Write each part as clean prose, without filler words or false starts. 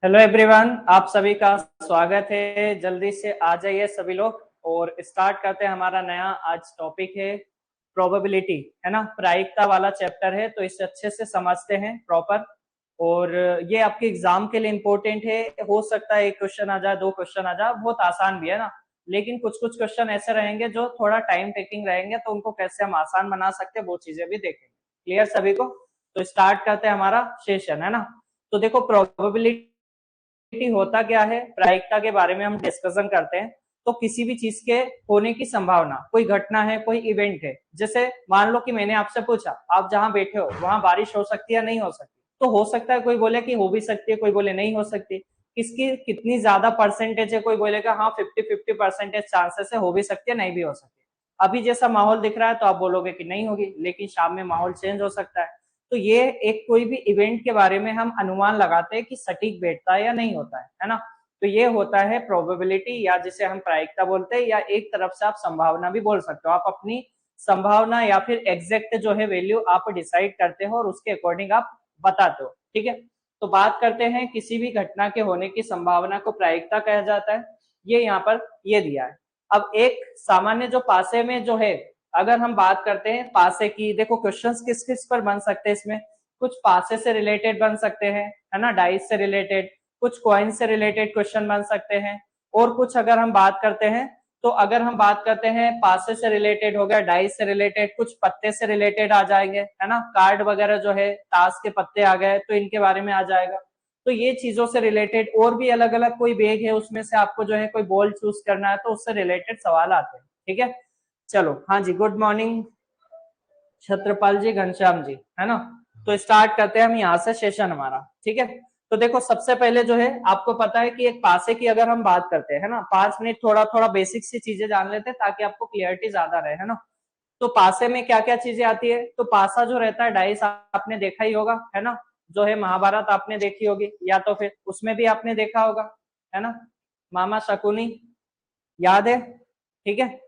Hello everyone, आप सभी का स्वागत है। जल्दी से आ जाइए सभी लोग और स्टार्ट करते हैं। हमारा नया आज टॉपिक है प्रोबेबिलिटी, है ना। प्रायिकता वाला चैप्टर है, तो इसे अच्छे से समझते हैं प्रॉपर। और ये आपके एग्जाम के लिए इम्पोर्टेंट है। हो सकता है एक क्वेश्चन आ जाए, दो क्वेश्चन आ जाए, बहुत आसान भी है ना। लेकिन कुछ कुछ क्वेश्चन ऐसे रहेंगे जो थोड़ा टाइम टेकिंग रहेंगे, तो उनको कैसे हम आसान बना सकते हैं वो चीजें भी देखेंगे। क्लियर सभी को? तो स्टार्ट करते हैं हमारा सेशन, है ना। तो देखो, प्रोबेबिलिटी होता क्या है, प्रायिकता के बारे में हम डिस्कशन करते हैं। तो किसी भी चीज के होने की संभावना, कोई घटना है, कोई इवेंट है। जैसे मान लो कि मैंने आपसे पूछा, आप जहां बैठे हो वहां बारिश हो सकती है या नहीं हो सकती। तो हो सकता है कोई बोले कि हो भी सकती है, कोई बोले नहीं हो सकती। किसकी कितनी ज्यादा परसेंटेज है, कोई बोलेगा हाँ 50-50% चांसेस है, हो भी सकती है नहीं भी हो सकती। अभी जैसा माहौल दिख रहा है तो आप बोलोगे कि नहीं होगी, लेकिन शाम में माहौल चेंज हो सकता है। तो ये एक कोई भी इवेंट के बारे में हम अनुमान लगाते हैं कि सटीक बैठता है या नहीं होता है ना। तो ये होता है प्रोबेबिलिटी, या जिसे हम प्रायिकता बोलते हैं, या एक तरफ से आप संभावना भी बोल सकते हो। आप अपनी संभावना या फिर एग्जैक्ट जो है वैल्यू आप डिसाइड करते हो और उसके अकॉर्डिंग आप बताते हो। ठीक है। तो बात करते हैं किसी भी घटना के होने की संभावना को प्रायिकता कहा जाता है। ये यहाँ पर ये दिया है। अब एक सामान्य जो पासे में जो है, अगर हम बात करते हैं पासे की, देखो क्वेश्चंस किस किस पर बन सकते हैं इसमें। कुछ पासे से रिलेटेड बन सकते हैं, है ना, डाइस से रिलेटेड। कुछ कॉइन से रिलेटेड क्वेश्चन बन सकते हैं। और कुछ अगर हम बात करते हैं, तो अगर हम बात करते हैं पासे से रिलेटेड हो गया, डाइस से रिलेटेड, कुछ पत्ते से रिलेटेड आ जाएंगे, है ना। कार्ड वगैरह जो है, ताश के पत्ते आ गए तो इनके बारे में आ जाएगा। तो ये चीजों से रिलेटेड और भी अलग अलग कोई बैग है, उसमें से आपको जो है कोई बॉल चूज करना है, तो उससे रिलेटेड सवाल आते हैं। ठीक है। चलो, हाँ जी, गुड मॉर्निंग छत्रपाल जी, घनश्याम जी, है ना। तो स्टार्ट करते हैं हम यहाँ से सेशन हमारा। ठीक है। तो देखो, सबसे पहले जो है आपको पता है कि एक पासे की अगर हम बात करते हैं, है ना, 5 मिनट थोड़ा थोड़ा बेसिक सी चीजें जान लेते हैं ताकि आपको क्लियरिटी ज्यादा रहे, है ना। तो पासे में क्या क्या चीजें आती है, तो पासा जो रहता है, डाइस आपने देखा ही होगा, है ना। जो है महाभारत आपने देखी होगी, या तो फिर उसमें भी आपने देखा होगा, है ना। मामा शकुनी, याद है? ठीक है।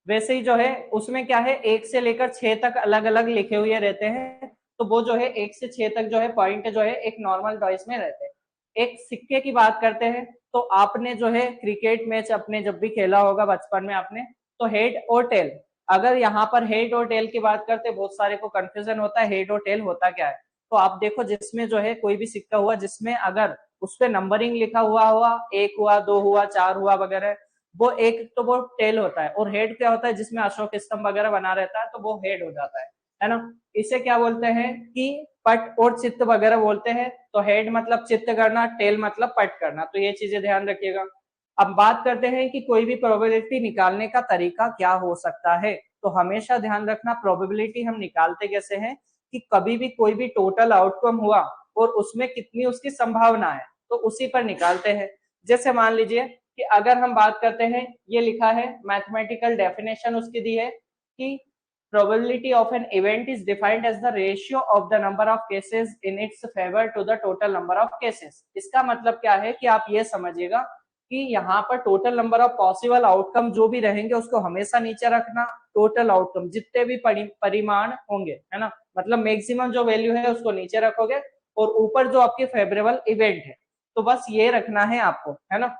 वैसे ही जो है उसमें क्या है, 1 से लेकर 6 तक अलग अलग लिखे हुए रहते हैं। तो वो जो है 1 से 6 तक जो है पॉइंट जो है एक नॉर्मल डॉइस में रहते हैं। एक सिक्के की बात करते हैं, तो आपने जो है क्रिकेट मैच अपने जब भी खेला होगा बचपन में आपने, तो हेड और टेल। अगर यहाँ पर हेड और टेल की बात करते हैं, बहुत सारे को कंफ्यूजन होता है हेड और टेल होता क्या है। तो आप देखो, जिसमें जो है कोई भी सिक्का हुआ जिसमें अगर उस पर नंबरिंग लिखा हुआ हुआ, 1 हुआ, 2 हुआ, 4 हुआ वगैरह, वो एक तो वो टेल होता है। और हेड क्या होता है, जिसमें अशोक स्तंभ वगैरह बना रहता है, तो वो हेड हो जाता है ना। इसे क्या बोलते हैं कि पट और चित्त वगैरह बोलते हैं। तो हेड मतलब चित्त करना, टेल मतलब पट करना। तो ये चीजें ध्यान रखिएगा। अब बात करते हैं कि कोई भी प्रोबेबिलिटी निकालने का तरीका क्या हो सकता है। तो हमेशा ध्यान रखना, प्रोबेबिलिटी हम निकालते कैसे हैं कि कभी भी कोई भी टोटल आउटकम हुआ और उसमें कितनी उसकी संभावना है, तो उसी पर निकालते हैं। जैसे मान लीजिए कि अगर हम बात करते हैं, ये लिखा है मैथमेटिकल डेफिनेशन उसकी दी है कि probability of an event is defined as the ratio of the number of cases in its favor to the total number of cases। इसका मतलब क्या है कि आप ये समझिएगा कि यहाँ पर total number of possible outcome जो भी रहेंगे उसको हमेशा नीचे रखना। टोटल आउटकम जितने भी परिमाण होंगे, है ना, मतलब मैक्सिमम जो वैल्यू है उसको नीचे रखोगे, और ऊपर जो आपके फेवरेबल इवेंट है, तो बस ये रखना है आपको, है ना।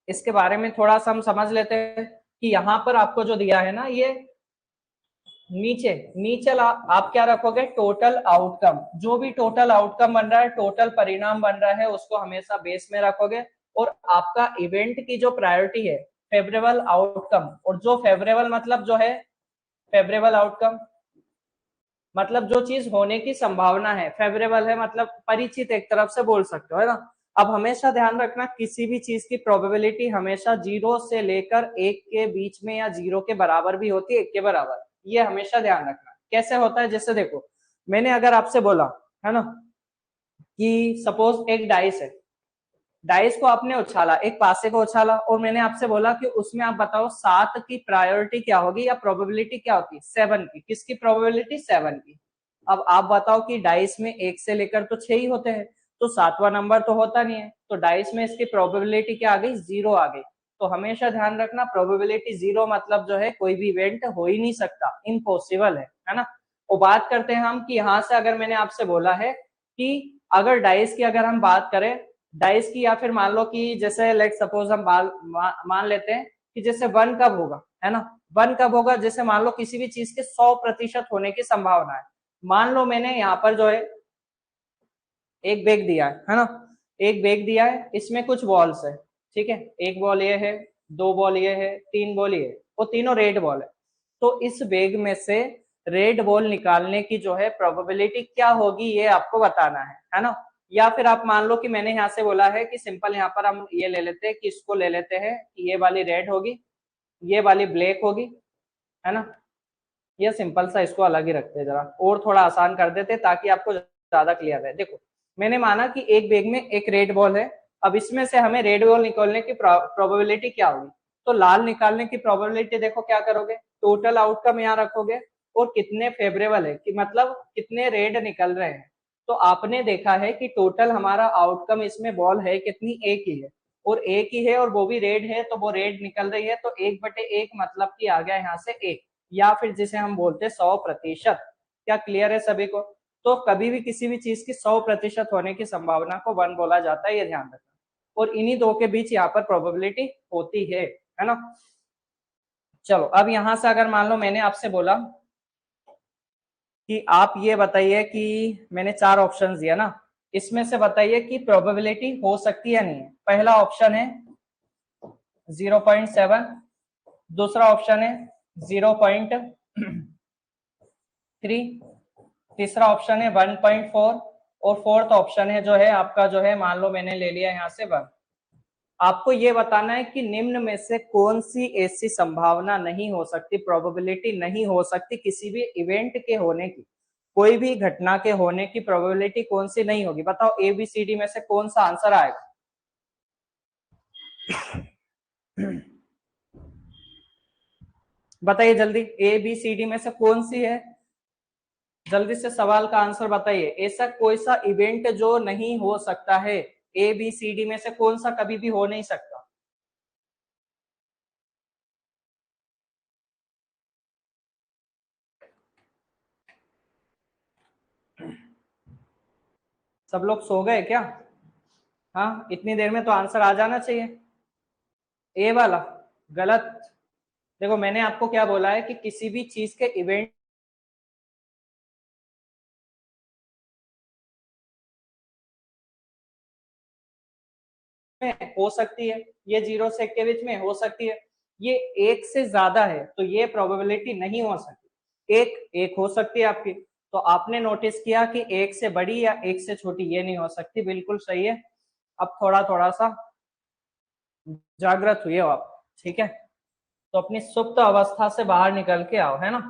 इसके बारे में थोड़ा सा हम समझ लेते हैं कि यहाँ पर आपको जो दिया है ना, ये नीचे नीचे आप क्या रखोगे, टोटल आउटकम। जो भी टोटल आउटकम बन रहा है, टोटल परिणाम बन रहा है, उसको हमेशा बेस में रखोगे। और आपका इवेंट की जो प्रायोरिटी है, फेवरेबल आउटकम, और जो फेवरेबल मतलब जो है, फेवरेबल आउटकम मतलब जो चीज होने की संभावना है, फेवरेबल है मतलब परिचित, एक तरफ से बोल सकते हो, है ना। अब हमेशा ध्यान रखना, किसी भी चीज की प्रोबेबिलिटी हमेशा 0 से लेकर 1 के बीच में, या 0 के बराबर भी होती है, 1 के बराबर। ये हमेशा ध्यान रखना। कैसे होता है, जैसे देखो, मैंने अगर आपसे बोला, है ना, कि सपोज एक डाइस है, डाइस को आपने उछाला, एक पासे को उछाला, और मैंने आपसे बोला कि उसमें आप बताओ 7 की प्रायोरिटी क्या होगी, या प्रोबेबिलिटी क्या होती है, 7 की। किसकी प्रोबेबिलिटी, 7 की। अब आप बताओ कि डाइस में 1 से लेकर तो 6 ही होते हैं, तो 7वां नंबर तो होता नहीं है। तो डाइस में इसकी प्रोबेबिलिटी क्या आ गई, 0 आ गई। तो हमेशा ध्यान रखना, प्रोबेबिलिटी 0 मतलब जो है कोई भी इवेंट हो ही नहीं सकता, इम्पॉसिबल है ना। और बात करते हैं हम कि यहाँ से अगर मैंने आपसे बोला है कि अगर डाइस की अगर हम बात करें, डाइस की, या फिर मान लो कि जैसे लाइक सपोज हम मान लेते हैं कि जैसे 1 कब होगा, है ना, 1 कब होगा, जैसे मान लो किसी भी चीज के 100% होने की संभावना है। मान लो मैंने यहाँ पर जो है एक बैग दिया है ना, एक बैग दिया है, इसमें कुछ बॉल्स है, ठीक है, एक बॉल ये है, दो बॉल ये है, तीन बॉल ये है, वो तीनों रेड बॉल है। तो इस बैग में से रेड बॉल निकालने की जो है प्रोबेबिलिटी क्या होगी, ये आपको बताना है ना। या फिर आप मान लो कि मैंने यहाँ से बोला है कि सिंपल यहाँ पर हम ये ले लेते हैं कि इसको ले लेते हैं कि ये वाली रेड होगी, ये वाली ब्लैक होगी, है ना। ये सिंपल सा इसको अलग ही रखते हैं, जरा और थोड़ा आसान कर देते ताकि आपको ज्यादा क्लियर रहे। देखो मैंने माना कि एक बैग में एक रेड बॉल है, अब इसमें से हमें रेड बॉल निकालने की प्रोबेबिलिटी क्या होगी, तो लाल निकालने की प्रोबेबिलिटी देखो क्या करोगे, टोटल आउटकम यहाँ रखोगे और कितने फेवरेबल है कि मतलब कितने रेड निकल रहे हैं। तो आपने देखा है कि टोटल हमारा आउटकम इसमें बॉल है कितनी, एक ही है, और एक ही है और वो भी रेड है, तो वो रेड निकल रही है, तो 1/1 मतलब कि आ गया यहाँ से एक, या फिर जिसे हम बोलते हैं 100%। क्या क्लियर है सभी को। तो कभी भी किसी भी चीज की 100% होने की संभावना को 1 बोला जाता है, ये ध्यान रखना, और इन्हीं दो के बीच यहाँ पर प्रोबेबिलिटी होती है ना। चलो अब यहां से अगर मान लो मैंने आपसे बोला कि आप ये बताइए कि मैंने 4 ऑप्शन दिया ना, इसमें से बताइए कि प्रोबेबिलिटी हो सकती है या नहीं है। पहला ऑप्शन है 0.7, दूसरा ऑप्शन है 0.3, तीसरा ऑप्शन है 1.4, और फोर्थ ऑप्शन है जो है आपका जो है मान लो मैंने ले लिया यहाँ से 1। आपको ये बताना है कि निम्न में से कौन सी ऐसी संभावना नहीं हो सकती, प्रोबेबिलिटी नहीं हो सकती किसी भी इवेंट के होने की, कोई भी घटना के होने की प्रोबेबिलिटी कौन सी नहीं होगी। बताओ ABCD में से कौन सा आंसर आएगा। बताइए जल्दी, ABCD में से कौन सी है, जल्दी से सवाल का आंसर बताइए। ऐसा कोई सा इवेंट जो नहीं हो सकता है, ABCD में से कौन सा कभी भी हो नहीं सकता। सब लोग सो गए क्या। हाँ इतनी देर में तो आंसर आ जाना चाहिए। ए वाला गलत। देखो मैंने आपको क्या बोला है कि किसी भी चीज के इवेंट में हो सकती है, ये 0 से 1 के बीच में हो सकती है, ये 1 से ज्यादा है तो ये प्रोबेबिलिटी नहीं हो सकती। एक एक हो सकती है आपकी, तो आपने नोटिस किया कि 1 से बड़ी या 1 से छोटी ये नहीं हो सकती, बिल्कुल सही है। अब थोड़ा थोड़ा सा जागृत हुए हो आप, ठीक है, तो अपनी सुप्त अवस्था से बाहर निकल के आओ, है ना।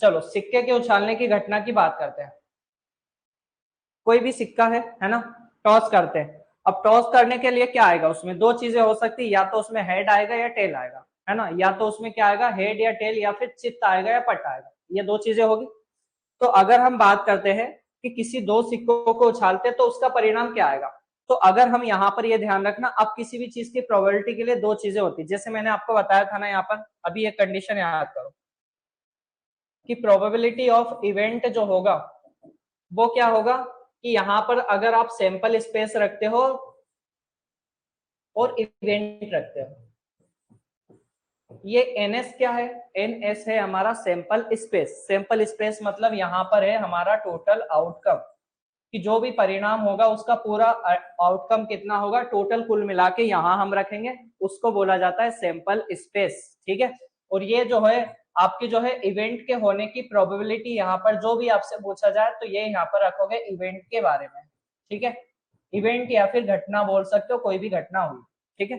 चलो सिक्के के उछालने की घटना की बात करते हैं। कोई भी सिक्का है ना, टॉस करते हैं। अब टॉस करने के लिए क्या आएगा, उसमें दो चीजें हो सकती है, या तो उसमें हेड आएगा या टेल आएगा, है ना, या तो उसमें क्या आएगा, हेड या टेल, या फिर चित्त आएगा या पट आएगा, ये दो चीजें होगी। तो अगर हम बात करते हैं कि किसी दो सिक्कों को उछालते हैं तो उसका परिणाम क्या आएगा, तो अगर हम यहाँ पर ये ध्यान रखना, अब किसी भी चीज की प्रोबेबिलिटी के लिए दो चीजें होती है, जैसे मैंने आपको बताया था ना यहाँ पर, अभी एक कंडीशन याद करो कि प्रोबेबिलिटी ऑफ इवेंट जो होगा वो क्या होगा, कि यहाँ पर अगर आप सैंपल स्पेस रखते हो और इवेंट रखते हो, ये NS क्या है, NS है हमारा सैंपल स्पेस। सैंपल स्पेस मतलब यहाँ पर है हमारा टोटल आउटकम, कि जो भी परिणाम होगा उसका पूरा आउटकम कितना होगा, टोटल कुल मिला के यहाँ हम रखेंगे, उसको बोला जाता है सैंपल स्पेस, ठीक है। और ये जो है आपकी जो है इवेंट के होने की प्रोबेबिलिटी, यहाँ पर जो भी आपसे पूछा जाए तो ये यहाँ पर रखोगे इवेंट के बारे में, ठीक है। इवेंट या फिर घटना बोल सकते हो, कोई भी घटना हुई, ठीक है।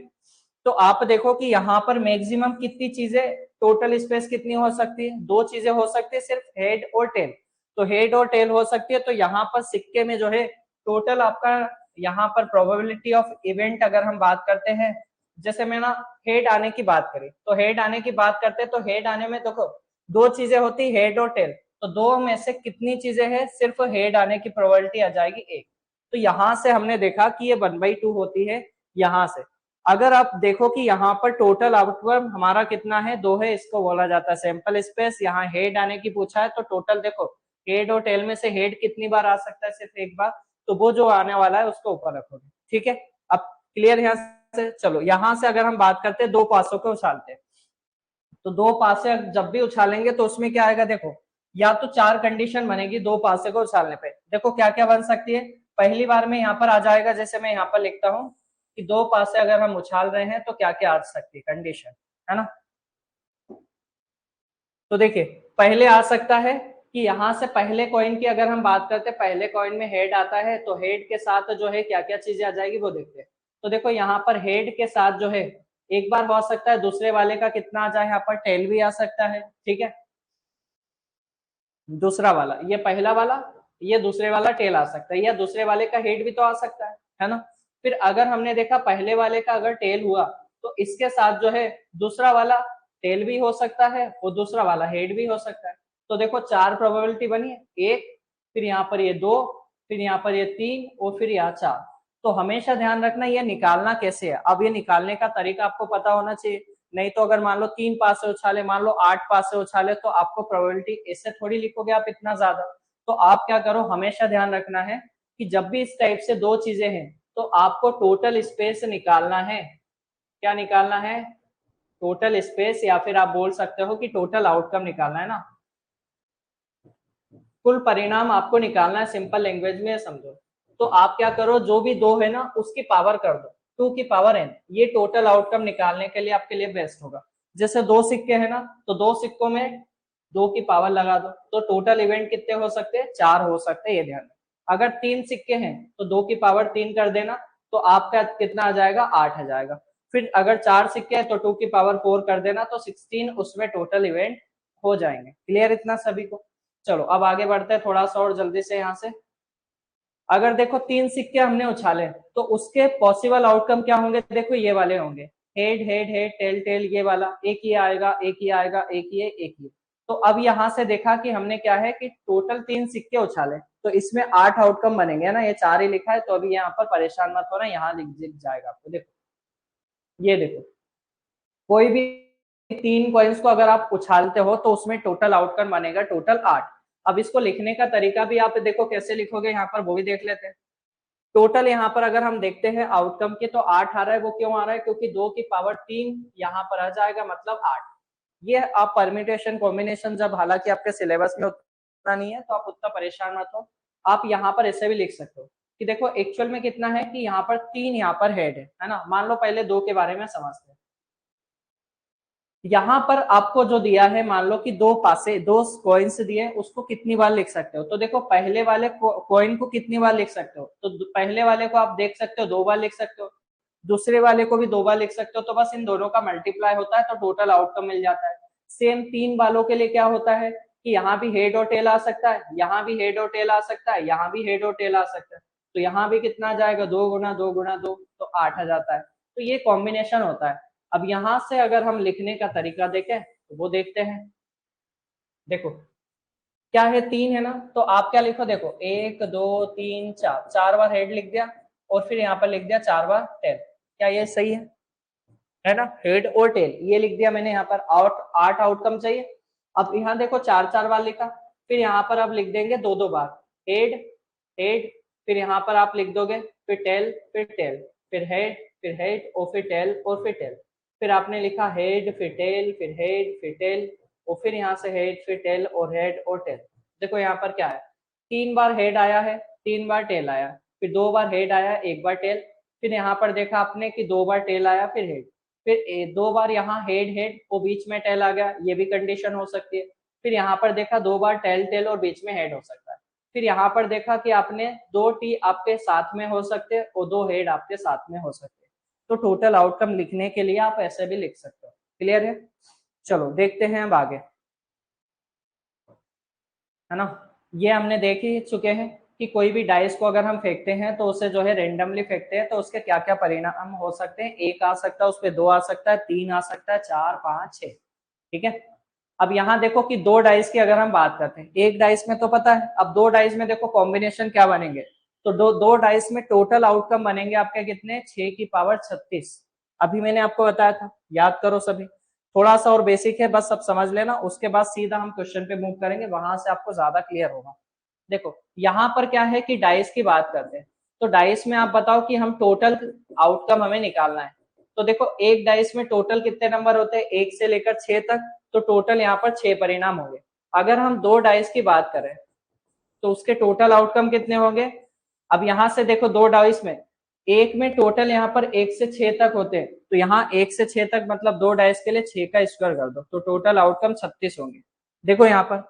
तो आप देखो कि यहाँ पर मैक्सिमम कितनी चीजें, टोटल स्पेस कितनी हो सकती है, दो चीजें हो सकती है सिर्फ, हेड और टेल। तो हेड और टेल हो सकती है, तो यहाँ पर सिक्के में जो है टोटल आपका यहाँ पर प्रोबेबिलिटी ऑफ इवेंट अगर हम बात करते हैं, जैसे मैं ना हेड आने की बात करी, तो हेड आने की बात करते हैं, तो हेड आने में देखो दो चीजें होती, हेड और टेल, तो दो में से कितनी चीजें हैं, सिर्फ हेड आने की प्रोबेबिलिटी आ जाएगी एक। तो यहाँ से हमने देखा कि ये 1/2 होती है यहाँ से। अगर आप देखो कि यहाँ पर टोटल आउटकम हमारा कितना है, दो है, इसको बोला जाता है सैंपल स्पेस। यहाँ हेड आने की पूछा है तो टोटल देखो हेड और टेल में से हेड कितनी बार आ सकता है, सिर्फ एक बार, तो वो जो आने वाला है उसको ऊपर रखोगे, ठीक है, अब क्लियर यहाँ से। चलो यहाँ से अगर हम बात करते हैं दो पासों को उछालते हैं, तो दो पासे जब भी उछालेंगे तो उसमें क्या आएगा, देखो या तो चार कंडीशन बनेगी दो पासे को उछालने पे। देखो क्या क्या बन सकती है। पहली बार में यहाँ पर आ जाएगा, जैसे मैं यहाँ पर लिखता हूँ कि दो पासे अगर हम उछाल रहे हैं तो क्या क्या आ सकती है कंडीशन, है ना। तो देखिए पहले आ सकता है कि यहाँ से पहले कॉइन की अगर हम बात करते हैं, पहले कॉइन में हेड आता है, तो हेड के साथ जो है क्या क्या चीजें आ जाएगी वो देखते हैं। तो देखो यहाँ पर हेड के साथ जो है एक बार हो सकता है दूसरे वाले का कितना आ जाए, यहाँ पर टेल भी आ सकता है, ठीक है। दूसरा वाला, ये पहला वाला, ये दूसरे वाला टेल आ सकता है, या दूसरे वाले का हेड भी तो आ सकता है ना। फिर अगर हमने देखा पहले वाले का अगर टेल हुआ तो इसके साथ जो है दूसरा वाला टेल भी हो सकता है और दूसरा वाला हेड भी हो सकता है। तो देखो चार प्रोबेबिलिटी बनी है, एक, फिर यहाँ पर ये दो, फिर यहाँ पर ये तीन और फिर यहाँ चार। तो हमेशा ध्यान रखना ये निकालना कैसे है। अब ये निकालने का तरीका आपको पता होना चाहिए, नहीं तो अगर मान लो तीन पास से उछाले, मान लो 8 पास से उछाले, तो आपको प्रोबेबिलिटी ऐसे थोड़ी लिखोगे आप इतना ज्यादा। तो आप क्या करो, हमेशा ध्यान रखना है कि जब भी इस टाइप से दो चीजें हैं तो आपको टोटल स्पेस निकालना है। क्या निकालना है, टोटल स्पेस, या फिर आप बोल सकते हो कि टोटल आउटकम निकालना है ना, कुल परिणाम आपको निकालना है, सिंपल लैंग्वेज में समझो। तो आप क्या करो, जो भी दो है ना उसकी पावर कर दो 2 की पावर n, ये टोटल आउटकम निकालने के लिए आपके लिए बेस्ट होगा। जैसे दो सिक्के है ना, तो दो सिक्कों में 2 की पावर लगा दो, तो टोटल इवेंट कितने हो सकते हैं, 4 हो सकते हैं, ये ध्यान रखना। अगर 3 सिक्के हैं तो 2 की पावर 3 कर देना, तो आपका कितना आ जाएगा, 8 आ जाएगा। फिर अगर 4 सिक्के हैं तो 2 की पावर 4 कर देना, तो 16 उसमें टोटल इवेंट हो जाएंगे। क्लियर इतना सभी को। चलो अब आगे बढ़ते हैं थोड़ा सा और जल्दी से यहाँ से। अगर देखो 3 सिक्के हमने उछाले तो उसके पॉसिबल आउटकम क्या होंगे, देखो ये वाले होंगे, head head head tail tail, ये वाला एक ही आएगा, एक ही आएगा, एक ही, एक ही। तो अब यहाँ से देखा कि हमने क्या है कि टोटल 3 सिक्के उछाले, तो इसमें 8 आउटकम बनेंगे ना, ये 4 ही लिखा है, तो अभी यहाँ पर परेशान मत होना, यहाँ लिख जाएगा आपको। देखो ये देखो, कोई भी 3 कॉइन्स को अगर आप उछालते हो तो उसमें टोटल आउटकम बनेगा टोटल 8। अब इसको लिखने का तरीका भी आप देखो कैसे लिखोगे, यहाँ पर वो भी देख लेते हैं। टोटल यहाँ पर अगर हम देखते हैं आउटकम के, तो 8 आ रहा है। वो क्यों आ रहा है, क्योंकि 2 की पावर 3 यहाँ पर आ जाएगा, मतलब 8। ये आप परम्यूटेशन कॉम्बिनेशन जब हालांकि आपके सिलेबस में उतना नहीं है तो आप उतना परेशान मत हो। आप यहाँ पर ऐसे भी लिख सकते हो कि देखो एक्चुअल में कितना है कि यहाँ पर 3 यहाँ पर हेड है ना। मान लो पहले 2 के बारे में समझते हैं। यहाँ पर आपको जो दिया है, मान लो कि दो पासे, दो कॉइन्स दिए, उसको कितनी बार लिख सकते हो। तो देखो पहले वाले कॉइन को कितनी बार लिख सकते हो, तो पहले वाले को आप देख सकते हो 2 बार लिख सकते हो, दूसरे वाले को भी 2 बार लिख सकते हो। तो बस इन दोनों का मल्टीप्लाई होता है तो टोटल आउटकम मिल जाता है। सेम 3 वालों के लिए क्या होता है कि यहाँ भी हेड और टेल आ सकता है, यहाँ भी हेड और टेल आ सकता है, यहाँ भी हेड और टेल आ सकता है। तो यहाँ भी कितना आ जाएगा, 2 गुना 2 गुना 2, तो 8 आ जाता है। तो ये कॉम्बिनेशन होता है। अब यहां से अगर हम लिखने का तरीका देखें तो वो देखते हैं। देखो क्या है, 3 है ना, तो आप क्या लिखो, देखो 1 2 3 4, 4 बार हेड लिख दिया और फिर यहाँ पर लिख दिया 4 बार टेल। क्या ये सही है ना, हेड और टेल ये लिख दिया मैंने। यहाँ पर 8 आउटकम चाहिए। अब यहाँ देखो 4 4 बार लिखा, फिर यहाँ पर आप लिख देंगे 2 2 बार हेड हेड, फिर यहाँ पर आप लिख दोगे फिर टेल, फिर टेल, फिर हेड, फिर हेड और फिर टेल और फिर टेल। फिर आपने लिखा हेड फिर टेल फिर हेड फिर टेल, और फिर यहाँ से हेड फिर टेल और हेड और टेल। देखो यहाँ पर क्या है, 3 बार हेड आया है, 3 बार टेल आया, फिर 2 बार हेड आया, 1 बार टेल, फिर यहाँ पर देखा आपने कि 2 बार टेल आया फिर हेड, फिर 2 बार यहाँ हेड हेड और बीच में टेल आ गया, ये भी कंडीशन हो सकती है। फिर यहाँ पर देखा 2 बार टेल टेल और बीच में हेड हो सकता है। फिर यहाँ पर देखा कि आपने 2 टी आपके साथ में हो सकते हैं और 2 हेड आपके साथ में हो सकते हैं। तो टोटल आउटकम लिखने के लिए आप ऐसे भी लिख सकते हो। क्लियर है। चलो देखते हैं अब आगे, है ना। ये हमने देख ही चुके हैं कि कोई भी डाइस को अगर हम फेंकते हैं तो उसे जो है रेंडमली फेंकते हैं तो उसके क्या क्या परिणाम हो सकते हैं। 1 आ सकता है, उस पर 2 आ सकता है, 3 आ सकता है, 4 5 6। ठीक है। अब यहाँ देखो कि 2 डाइस की अगर हम बात करते हैं, एक डाइस में तो पता है, अब 2 डाइस में देखो कॉम्बिनेशन क्या बनेंगे। तो दो डाइस में टोटल आउटकम बनेंगे आपके कितने, 6 की पावर 36। अभी मैंने आपको बताया था, याद करो सभी। थोड़ा सा और बेसिक है, बस सब समझ लेना, उसके बाद सीधा हम क्वेश्चन पे मूव करेंगे, वहां से आपको ज्यादा क्लियर होगा। देखो यहाँ पर क्या है कि डाइस की बात करते हैं, तो डाइस में आप बताओ कि हम टोटल आउटकम हमें निकालना है। तो देखो एक डाइस में टोटल कितने नंबर होते हैं, 1 से लेकर 6 तक, तो टोटल यहाँ पर 6 परिणाम होंगे। अगर हम 2 डाइस की बात करें तो उसके टोटल आउटकम कितने होंगे। अब यहाँ से देखो 2 डाइस में एक में टोटल यहाँ पर 1 से 6 तक होते हैं, तो यहाँ 1 से 6 तक मतलब 2 डाइस के लिए 6 का स्क्वायर कर दो, तो टोटल आउटकम 36 होंगे। देखो यहाँ पर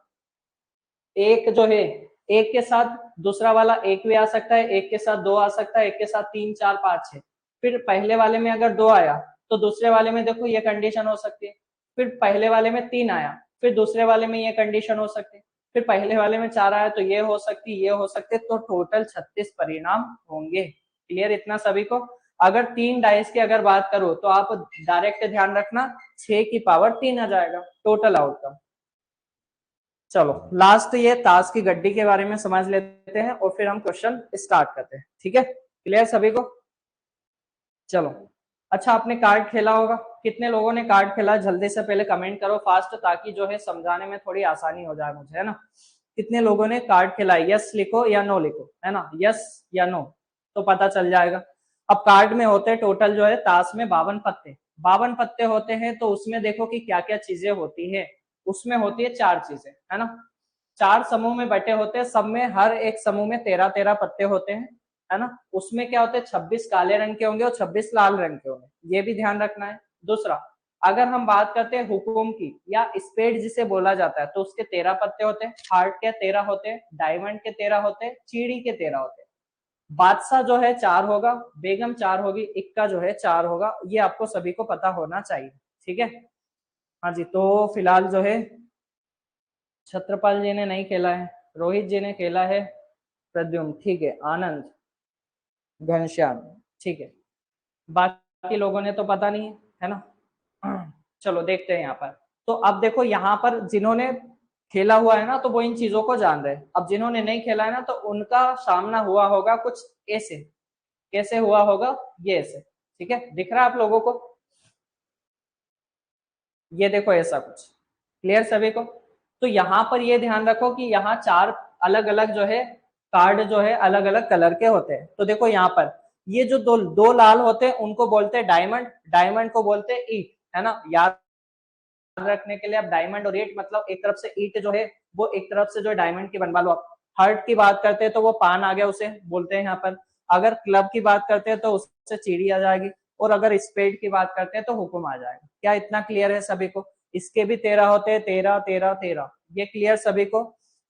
एक जो है, एक के साथ दूसरा वाला एक भी आ सकता है, एक के साथ 2 आ सकता है, एक के साथ 3 4 5 6। फिर पहले वाले में अगर 2 आया तो दूसरे वाले में देखो ये कंडीशन हो सकती है। फिर पहले वाले में 3 आया, फिर दूसरे वाले में ये कंडीशन हो सकती है। फिर पहले वाले में 4 आया तो ये हो सकती है, ये हो सकते, तो टोटल 36 परिणाम होंगे। क्लियर इतना सभी को। अगर 3 डाइस की अगर बात करो तो आप डायरेक्ट ध्यान रखना 6 की पावर 3 आ जाएगा टोटल आउटकम। चलो लास्ट ये ताश की गड्डी के बारे में समझ लेते हैं और फिर हम क्वेश्चन स्टार्ट करते हैं। ठीक है, क्लियर सभी को। चलो अच्छा, आपने कार्ड खेला होगा, कितने लोगों ने कार्ड खेला जल्दी से पहले कमेंट करो फास्ट, ताकि जो है समझाने में थोड़ी आसानी हो जाए मुझे, है ना। कितने लोगों ने कार्ड खेला है, यस लिखो या नो लिखो, है ना, यस या नो, तो पता चल जाएगा। अब कार्ड में होते हैं टोटल जो है ताश में 52 पत्ते, 52 पत्ते होते हैं। तो उसमें देखो कि क्या क्या चीजें होती है, उसमें होती है 4 चीजें, है ना। 4 समूह में बटे होते हैं, सब में हर एक समूह में 13-13 पत्ते होते हैं, है ना। उसमें क्या होते हैं 26 काले रंग के होंगे और 26 लाल रंग के होंगे, ये भी ध्यान रखना है। दूसरा, अगर हम बात करते हैं हुकुम की या स्पेड जिसे बोला जाता है, तो उसके 13 पत्ते होते हैं, हार्ट के 13 होते हैं, डायमंड के 13 होते हैं, चीड़ी के 13 होते हैं। बादशाह जो है 4 होगा, बेगम 4 होगी, इक्का जो है 4 होगा। ये आपको सभी को पता होना चाहिए। ठीक है, हाँ जी। तो फिलहाल जो है छत्रपाल जी ने नहीं खेला है, रोहित जी ने खेला है, प्रद्युम्न ठीक है, आनंद, घनश्याम ठीक है, बाकी लोगों ने तो पता नहीं है ना। चलो देखते हैं यहाँ पर। तो अब देखो यहाँ पर जिन्होंने खेला हुआ है ना, तो वो इन चीजों को जान रहे हैं। अब जिन्होंने नहीं खेला है ना, तो उनका सामना हुआ होगा कुछ ऐसे, कैसे हुआ होगा, ये ऐसे। ठीक है, दिख रहा है आप लोगों को, ये देखो ऐसा कुछ। क्लियर सभी को। तो यहाँ पर ये ध्यान रखो कि यहाँ 4 अलग अलग जो है कार्ड जो है अलग अलग कलर के होते हैं। तो देखो यहाँ पर ये जो दो लाल होते हैं उनको बोलते हैं डायमंड, डायमंड को बोलते हैं ईट, है ना। याद रखने के लिए आप डायमंड और ईट, मतलब एक तरफ से ईट जो है वो एक तरफ से जो है डायमंड की बनवा लो आप। हार्ट की बात करते हैं तो वो पान आ गया, उसे बोलते हैं यहाँ पर। अगर क्लब की बात करते हैं तो उससे चिड़ी आ जाएगी, और अगर स्पेड की बात करते हैं तो हुकुम आ जाएगा। क्या इतना क्लियर है सभी को। इसके भी 13 होते हैं, 13 13 13, ये क्लियर सभी को।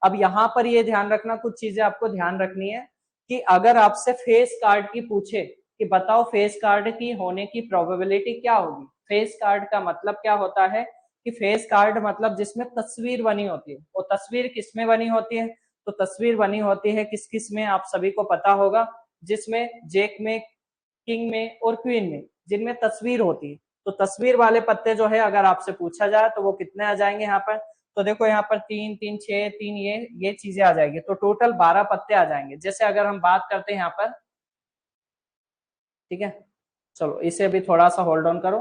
अब यहाँ पर ये ध्यान रखना, कुछ चीजें आपको ध्यान रखनी है कि अगर आपसे फेस कार्ड की पूछे कि बताओ फेस कार्ड की होने की प्रोबेबिलिटी क्या होगी। फेस कार्ड का मतलब क्या होता है कि फेस कार्ड मतलब जिसमें तस्वीर बनी होती है। और तस्वीर किसमें बनी होती है, तो तस्वीर बनी होती है किस किस में, आप सभी को पता होगा, जिसमें जेक में, किंग में और क्वीन में, जिनमें तस्वीर होती है। तो तस्वीर वाले पत्ते जो है अगर आपसे पूछा जाए तो वो कितने आ जाएंगे यहाँ पर। तो देखो यहाँ पर 3 3 6 3, ये चीजें आ जाएंगी, तो टोटल 12 पत्ते आ जाएंगे। जैसे अगर हम बात करते हैं यहाँ पर, ठीक है, चलो इसे भी थोड़ा सा होल्ड ऑन करो।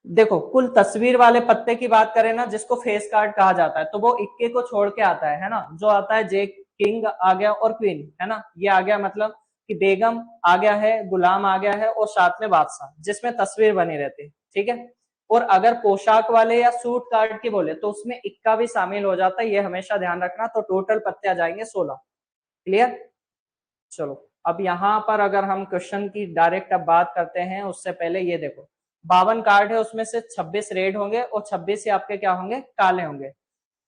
देखो कुल तस्वीर वाले पत्ते की बात करें ना, जिसको फेस कार्ड कहा जाता है, तो वो इक्के को छोड़ के आता है ना। जो आता है जे किंग आ गया और क्वीन, है ना, ये आ गया, मतलब कि बेगम आ गया है, गुलाम आ गया है, और साथ में बादशाह जिसमें तस्वीर बनी रहती है। ठीक है, और अगर पोशाक वाले या सूट कार्ड की बोले तो उसमें इक्का भी शामिल हो जाता है, ये हमेशा ध्यान रखना। तो टोटल पत्ते आ जाएंगे 16। क्लियर। चलो अब यहाँ पर अगर हम क्वेश्चन की डायरेक्ट अब बात करते हैं, उससे पहले ये देखो 52 कार्ड है, उसमें से 26 रेड होंगे और 26 ही आपके क्या होंगे, काले होंगे।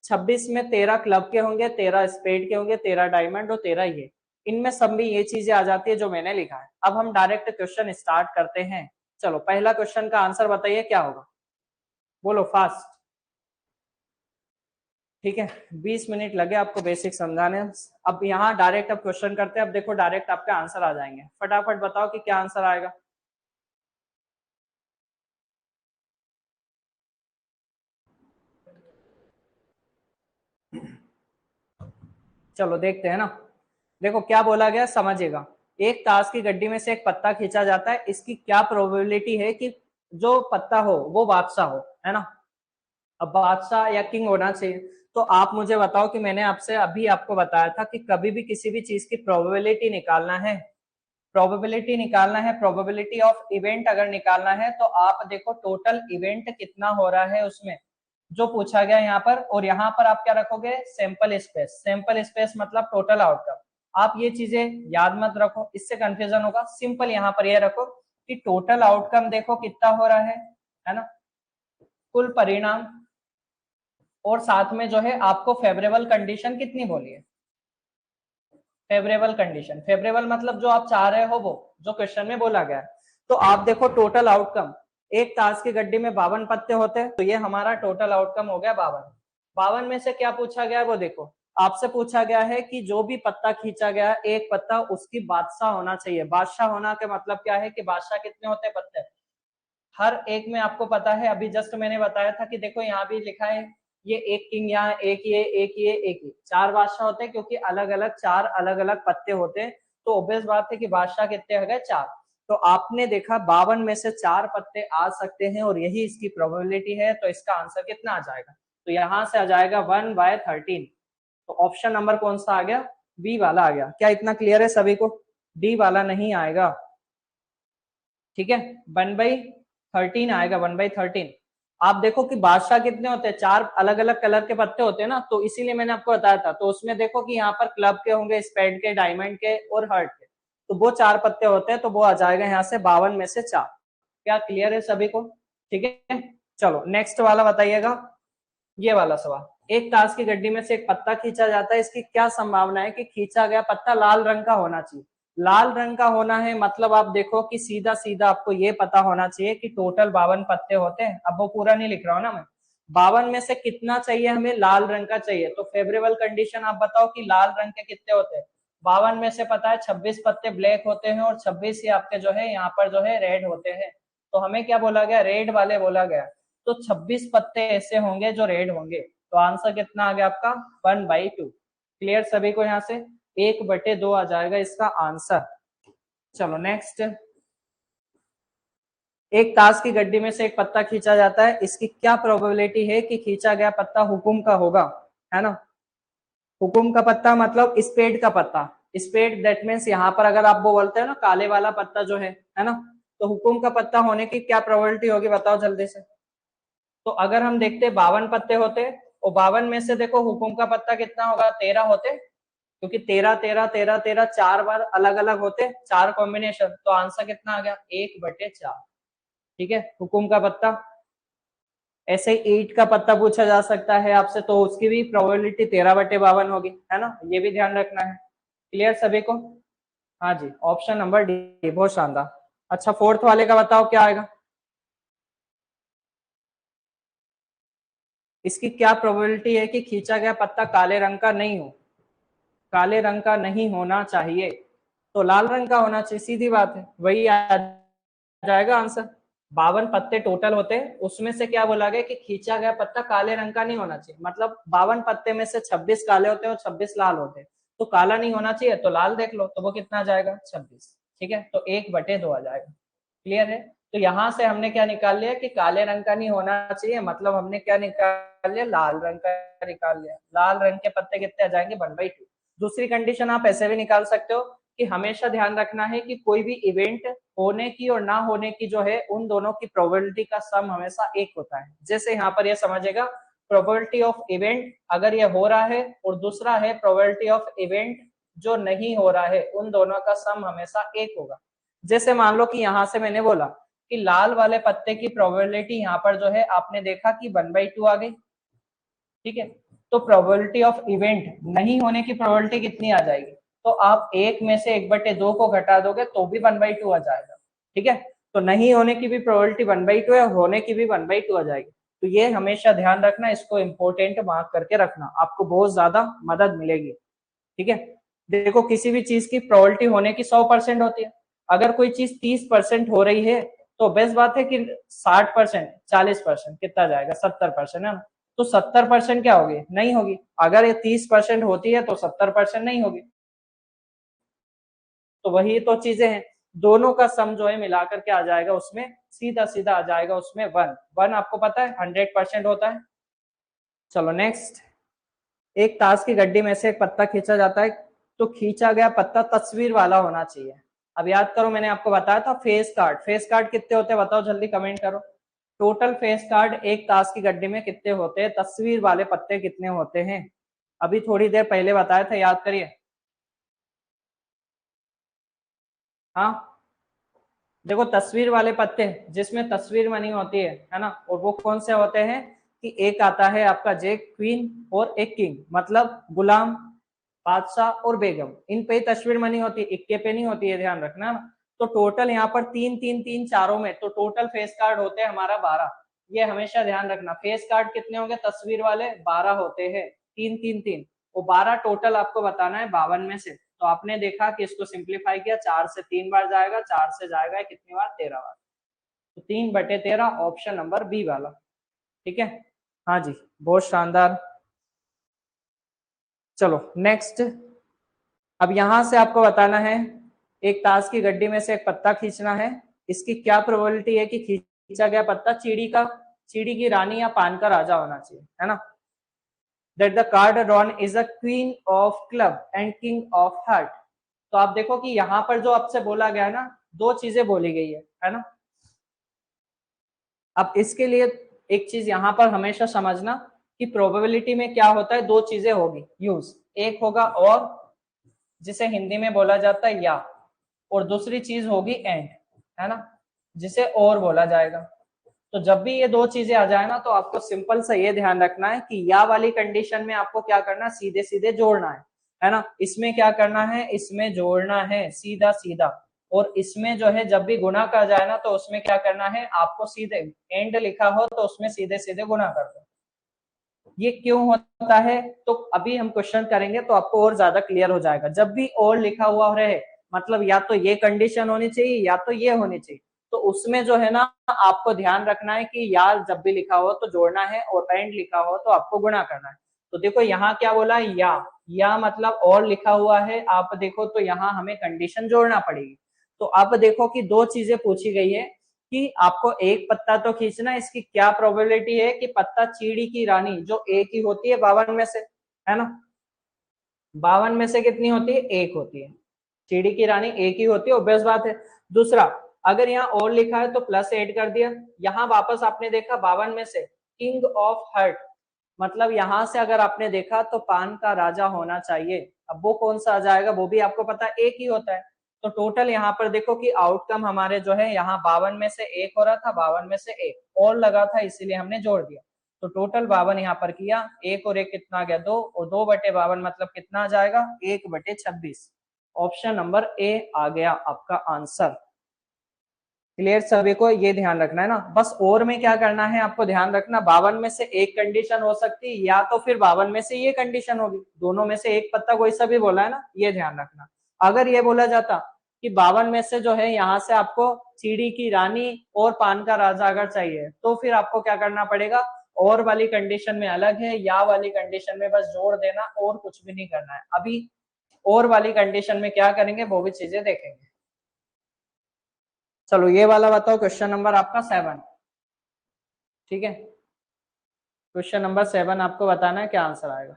26 में 13 क्लब के होंगे, 13 स्पेड के होंगे, 13 डायमंड और 13 ये। इनमें सब में ये चीजें आ जाती है जो मैंने लिखा है। अब हम डायरेक्ट क्वेश्चन स्टार्ट करते हैं। चलो पहला क्वेश्चन का आंसर बताइए क्या होगा, बोलो फास्ट। ठीक है, 20 मिनट लगे आपको बेसिक समझाने। अब यहाँ डायरेक्ट अब क्वेश्चन करते हैं। अब देखो डायरेक्ट आपके आंसर आ जाएंगे, फटाफट बताओ कि क्या आंसर आएगा। चलो देखते हैं ना। देखो क्या बोला गया समझिएगा। एक ताश की गड्डी में से एक पत्ता खींचा जाता है, इसकी क्या प्रोबेबिलिटी है कि जो पत्ता हो वो बादशाह हो, है ना। अब बादशाह या किंग होना चाहिए। तो आप मुझे बताओ कि मैंने आपसे अभी आपको बताया था कि कभी भी किसी भी चीज की प्रोबेबिलिटी निकालना है प्रोबेबिलिटी निकालना है, प्रोबेबिलिटी ऑफ इवेंट अगर निकालना है तो आप देखो टोटल इवेंट कितना हो रहा है उसमें जो पूछा गया यहाँ पर, और यहाँ पर आप क्या रखोगे, सैंपल स्पेस। सैंपल स्पेस मतलब टोटल आउटकम। आप ये चीजें याद मत रखो, इससे कंफ्यूजन होगा। सिंपल यहाँ पर ये रखो कि टोटल आउटकम देखो कितना हो रहा है ना, कुल परिणाम, और साथ में जो है आपको फेवरेबल कंडीशन कितनी बोली है, फेवरेबल कंडीशन। फेवरेबल मतलब जो आप चाह रहे हो वो, जो क्वेश्चन में बोला गया है। तो आप देखो टोटल आउटकम, एक ताश की गड्डी में 52 पत्ते होते हैं, तो ये हमारा टोटल आउटकम हो गया 52। 52 में से क्या पूछा गया है वो देखो, आपसे पूछा गया है कि जो भी पत्ता खींचा गया एक पत्ता उसकी बादशाह होना चाहिए। बादशाह होना का मतलब क्या है कि बादशाह कितने होते हैं पत्ते, हर एक में आपको पता है, अभी जस्ट मैंने बताया था कि देखो यहाँ भी लिखा है ये एक किंग, यहाँ एक ये एक ये एक ये, चार बादशाह होते हैं क्योंकि अलग अलग चार अलग अलग पत्ते होते हैं, तो ऑब्वियस बात है कि बादशाह कितने हो गए, चार। तो आपने देखा 52 में से चार पत्ते आ सकते हैं और यही इसकी प्रोबेबिलिटी है, तो इसका आंसर कितना आ जाएगा, तो यहाँ से आ जाएगा 1/13। तो ऑप्शन नंबर कौन सा आ गया, बी वाला आ गया। क्या इतना क्लियर है सभी को, डी वाला नहीं आएगा, ठीक है, 1/13 आएगा, 1/13। आप देखो कि बादशाह कितने होते हैं, चार अलग अलग कलर के पत्ते होते हैं ना, तो इसीलिए मैंने आपको बताया था। तो उसमें देखो कि यहाँ पर क्लब के होंगे, स्पेड के, डायमंड के और हार्ट के, तो वो चार पत्ते होते हैं, तो वो आ जाएगा यहाँ से 52 में से चार। क्या क्लियर है सभी को, ठीक है। चलो नेक्स्ट वाला बताइएगा, ये वाला सवाल। एक ताश की गड्डी में से एक पत्ता खींचा जाता है, इसकी क्या संभावना है कि खींचा गया पत्ता लाल रंग का होना चाहिए। लाल रंग का होना है मतलब आप देखो कि सीधा सीधा आपको ये पता होना चाहिए कि टोटल 52 पत्ते होते हैं। अब वो पूरा नहीं लिख रहा हूं ना मैं, 52 में से कितना चाहिए हमें, लाल रंग का चाहिए। तो फेवरेबल कंडीशन आप बताओ कि लाल रंग के कितने होते हैं, 52 में से पता है 26 पत्ते ब्लैक होते हैं और 26 ही आपके जो है यहाँ पर जो है रेड होते हैं। तो हमें क्या बोला गया, रेड वाले बोला गया। तो 26 पत्ते ऐसे होंगे जो रेड होंगे, तो आंसर कितना आ गया आपका 1/2। क्लियर सभी को, यहाँ से 1/2 आ जाएगा इसका आंसर। चलो नेक्स्ट, एक ताश की गड्डी में से एक पत्ता खींचा जाता है, इसकी क्या प्रोबेबिलिटी है कि खींचा गया पत्ता हुकुम का होगा, है ना। हुकुम का पत्ता मतलब स्पेड का पत्ता, स्पेड दैट मीन्स यहाँ पर अगर आप वो बोलते हैं ना काले वाला पत्ता जो है ना, तो हुकुम का पत्ता होने की क्या प्रोबेबिलिटी होगी बताओ जल्दी से। तो अगर हम देखते 52 पत्ते होते और 52 में से देखो हुकुम का पत्ता कितना होगा, 13 होते, क्योंकि 13 13 13 13 चार बार अलग अलग होते, चार कॉम्बिनेशन, तो आंसर कितना आ गया 1/4। ठीक है, हुकुम का पत्ता। ऐसे ही ईंट का पत्ता पूछा जा सकता है आपसे, तो उसकी भी प्रोबेबिलिटी 13/52 होगी, है ना, ये भी ध्यान रखना है। क्लियर सभी को, हाँ जी, ऑप्शन नंबर डी, बहुत शानदार। अच्छा फोर्थ वाले का बताओ क्या आएगा, इसकी क्या प्रोबेबिलिटी है कि खींचा गया पत्ता काले रंग का नहीं हो, काले रंग का नहीं होना चाहिए, तो लाल रंग का होना चाहिए, सीधी बात है, वही आ जाएगा आंसर। 52 पत्ते टोटल होते हैं, उसमें से क्या बोला गया कि खींचा गया पत्ता काले रंग का नहीं होना चाहिए, मतलब 52 पत्ते में से 26 काले होते हैं और 26 लाल होते हैं, तो काला नहीं होना चाहिए, तो लाल देख लो, तो वो कितना आ जाएगा 26। ठीक है, तो 1/2 आ जाएगा। क्लियर है, तो यहां से हमने क्या निकाल लिया कि काले रंग का नहीं होना चाहिए, मतलब हमने क्या निकाल लिया, लाल रंग का निकाल लिया। लाल रंग के पत्ते कितने आ जाएंगे 1/2। दूसरी कंडीशन आप ऐसे भी निकाल सकते हो कि हमेशा ध्यान रखना है कि कोई भी इवेंट होने की और ना होने की जो है उन दोनों की प्रोबेबिलिटी का सम हमेशा एक होता है। जैसे यहाँ पर यह समझेगा प्रोबेबिलिटी ऑफ इवेंट अगर ये हो रहा है और दूसरा है प्रोबेबिलिटी ऑफ इवेंट जो नहीं हो रहा है, उन दोनों का सम हमेशा एक होगा। जैसे मान लो कि यहां से मैंने बोला कि लाल वाले पत्ते की प्रोबेबिलिटी यहाँ पर जो है आपने देखा कि 1/2 आ गई, ठीक है, तो प्रोबेबिलिटी ऑफ इवेंट नहीं होने की प्रोबेबिलिटी कितनी आ जाएगी, तो आप एक में से 1/2 को घटा दोगे तो भी 1/2 आ जाएगा। ठीक है, तो नहीं होने की भी प्रोबेबिलिटी 1/2 है, होने की भी 1/2 आ जाएगी। तो ये हमेशा ध्यान रखना, इसको इंपॉर्टेंट मार्क करके रखना, आपको बहुत ज्यादा मदद मिलेगी। ठीक है, देखो किसी भी चीज की प्रोबेबिलिटी होने की 100% होती है, अगर कोई चीज 30% हो रही है तो बेस्ट बात है कि 60%, 40% कितना जाएगा 70%, है ना, तो 70% क्या होगी, नहीं होगी। अगर ये 30% होती है तो 70% नहीं होगी। तो वही तो चीजें हैं, दोनों का सम जो है मिलाकर के आ जाएगा उसमें, सीधा सीधा आ जाएगा उसमें 1। 1 आपको पता है 100% होता है। चलो नेक्स्ट, एक ताश की गड्डी में से एक पत्ता खींचा जाता है, तो खींचा गया पत्ता तस्वीर वाला होना चाहिए। अब याद करो, मैंने आपको बताया था फेस कार्ड कितने होते हैं बताओ, जल्दी कमेंट करो। टोटल फेस कार्ड एक ताश की गड्डी में कितने होते हैं, तस्वीर वाले पत्ते कितने होते हैं, अभी थोड़ी देर पहले बताया था, याद करिए। हाँ देखो, तस्वीर वाले पत्ते जिसमें तस्वीर बनी होती है ना, और वो कौन से होते हैं कि एक आता है आपका जैक, क्वीन और एक किंग, मतलब गुलाम, बादशाह और बेगम, इन पे ही तस्वीर बनी होती है, इक्के पे नहीं होती है, ध्यान रखना ना। तो टोटल यहाँ पर तीन तीन तीन चारों में, तो टोटल फेस कार्ड होते हैं हमारा 12। ये हमेशा ध्यान रखना, फेस कार्ड कितने होंगे तस्वीर वाले, 12 होते हैं, तीन तीन तीन, वो 12 टोटल आपको बताना है 52 में से। तो आपने देखा कि इसको सिंप्लीफाई किया, 4 से 3 बार जाएगा, 4 से जाएगा कितनी बार, 13 बार, तो 3/13 ऑप्शन नंबर बी वाला। ठीक है, हाँ जी, बहुत शानदार। चलो नेक्स्ट, अब यहां से आपको बताना है, एक ताश की गड्डी में से एक पत्ता खींचना है, इसकी क्या प्रोबेबिलिटी है कि खींचा गया पत्ता चिड़ी की रानी या पान का राजा होना चाहिए, है ना। That the card drawn is a queen of club and king of heart. तो आप देखो कि यहाँ पर जो आपसे बोला गया है ना, दो चीजें बोली गई है ना। अब इसके लिए एक चीज यहाँ पर हमेशा समझना कि प्रोबेबिलिटी में क्या होता है, दो चीजें होगी यूज, एक होगा और, जिसे हिंदी में बोला जाता है या, और दूसरी चीज होगी एंड, है ना, जिसे और बोला जाएगा। तो जब भी ये दो चीजें आ जाए ना, तो आपको सिंपल सा ये ध्यान रखना है कि या वाली कंडीशन में आपको क्या करना है, सीधे सीधे जोड़ना है ना। इसमें क्या करना है, इसमें जोड़ना है सीधा सीधा, और इसमें जो है जब भी गुना कर जाए ना, तो उसमें क्या करना है आपको, सीधे एंड लिखा हो तो उसमें सीधे सीधे गुना कर दो। ये क्यों होता है, तो अभी हम क्वेश्चन करेंगे तो आपको और ज्यादा क्लियर हो जाएगा। जब भी और लिखा हुआ रहे, मतलब या तो ये कंडीशन होनी चाहिए या तो ये होनी चाहिए, तो उसमें जो है ना आपको ध्यान रखना है कि यार जब भी लिखा हो तो जोड़ना है, और एंड लिखा हो तो आपको गुणा करना है। तो देखो यहाँ क्या बोला, या मतलब और लिखा हुआ है, आप देखो तो यहाँ हमें कंडीशन जोड़ना पड़ेगी। तो अब देखो कि दो चीजें पूछी गई है कि आपको एक पत्ता तो खींचना है, इसकी क्या प्रोबेबिलिटी है कि पत्ता चीड़ी की रानी जो एक ही होती है 52 में से, है ना, 52 में से कितनी होती है, एक होती है, चीड़ी की रानी एक ही होती है, ऑब्वियस बात है। दूसरा, अगर यहाँ और लिखा है तो प्लस ऐड कर दिया, यहाँ वापस आपने देखा 52 में से किंग ऑफ हार्ट, मतलब यहां से अगर आपने देखा तो पान का राजा होना चाहिए। अब वो कौन सा आ जाएगा, वो भी आपको पता है एक ही होता है। तो टोटल यहाँ पर देखो कि आउटकम हमारे जो है यहाँ 52 में से एक हो रहा था, 52 में से एक और लगा था, इसीलिए हमने जोड़ दिया। तो टोटल 52 यहाँ पर किया, एक और एक कितना आ गया, 2, और 2/52 मतलब कितना आ जाएगा, 1/26। ऑप्शन नंबर ए आ गया आपका आंसर। क्लियर सभी को, ये ध्यान रखना है ना। बस और में क्या करना है आपको ध्यान रखना, 52 में से एक कंडीशन हो सकती है, या तो फिर 52 में से ये कंडीशन होगी, दोनों में से एक पत्ता कोई सा भी बोला है ना, ये ध्यान रखना। अगर ये बोला जाता कि 52 में से जो है यहाँ से आपको चिड़ी की रानी और पान का राजा अगर चाहिए, तो फिर आपको क्या करना पड़ेगा, और वाली कंडीशन में अलग है, या वाली कंडीशन में बस जोड़ देना, और कुछ भी नहीं करना है। अभी और वाली कंडीशन में क्या करेंगे वो भी चीजें देखेंगे। चलो ये वाला बताओ, क्वेश्चन नंबर आपका 7। ठीक है, क्वेश्चन नंबर 7 आपको बताना है क्या आंसर आएगा।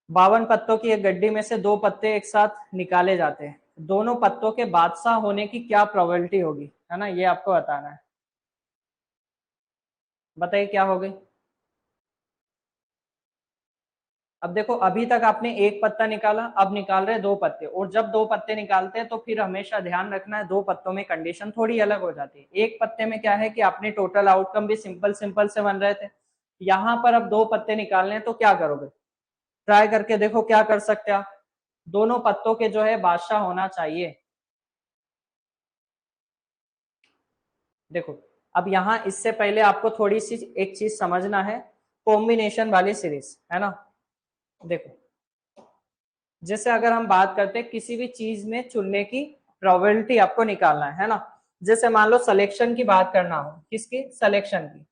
52 पत्तों की एक गड्डी में से दो पत्ते एक साथ निकाले जाते हैं, दोनों पत्तों के बादशाह होने की क्या प्रोबेबिलिटी होगी, है ना, ये आपको बताना है। बताइए क्या होगी। अब देखो, अभी तक आपने एक पत्ता निकाला, अब निकाल रहे दो पत्ते, और जब दो पत्ते निकालते हैं तो फिर हमेशा ध्यान रखना है, दो पत्तों में कंडीशन थोड़ी अलग हो जाती है। एक पत्ते में क्या है कि आपने टोटल आउटकम भी सिंपल सिंपल से बन रहे थे, यहाँ पर अब दो पत्ते निकालने हैं, तो क्या करोगे, ट्राई करके देखो क्या कर सकते हैं आप। दोनों पत्तों के जो है बादशाह होना चाहिए। देखो, अब यहाँ इससे पहले आपको थोड़ी सी एक चीज समझना है, कॉम्बिनेशन वाली सीरीज, है ना। देखो, जैसे अगर हम बात करते हैं किसी भी चीज में चुनने की प्रोबेबिलिटी आपको निकालना है ना, जैसे मान लो सिलेक्शन की बात करना हो, किसकी, सिलेक्शन की।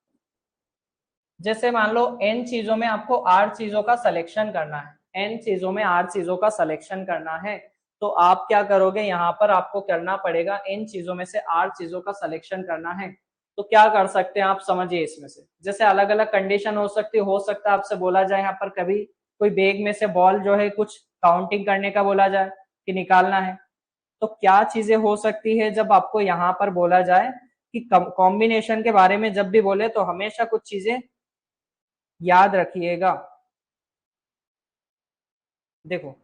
जैसे मान लो n चीजों में आपको 8 चीजों का सिलेक्शन करना है, n चीजों में 8 चीजों का सिलेक्शन करना है, तो आप क्या करोगे, यहाँ पर आपको करना पड़ेगा n चीजों में से 8 चीजों का सिलेक्शन करना है। तो क्या कर सकते हैं आप, समझिए इसमें से, जैसे अलग अलग कंडीशन हो सकता है आपसे बोला जाए यहाँ पर कभी कोई बैग में से बॉल जो है कुछ काउंटिंग करने का बोला जाए कि निकालना है, तो क्या चीजें हो सकती है जब आपको यहाँ पर बोला जाए कि कॉम्बिनेशन के बारे में जब भी बोले तो हमेशा कुछ चीजें याद रखिएगा। देखो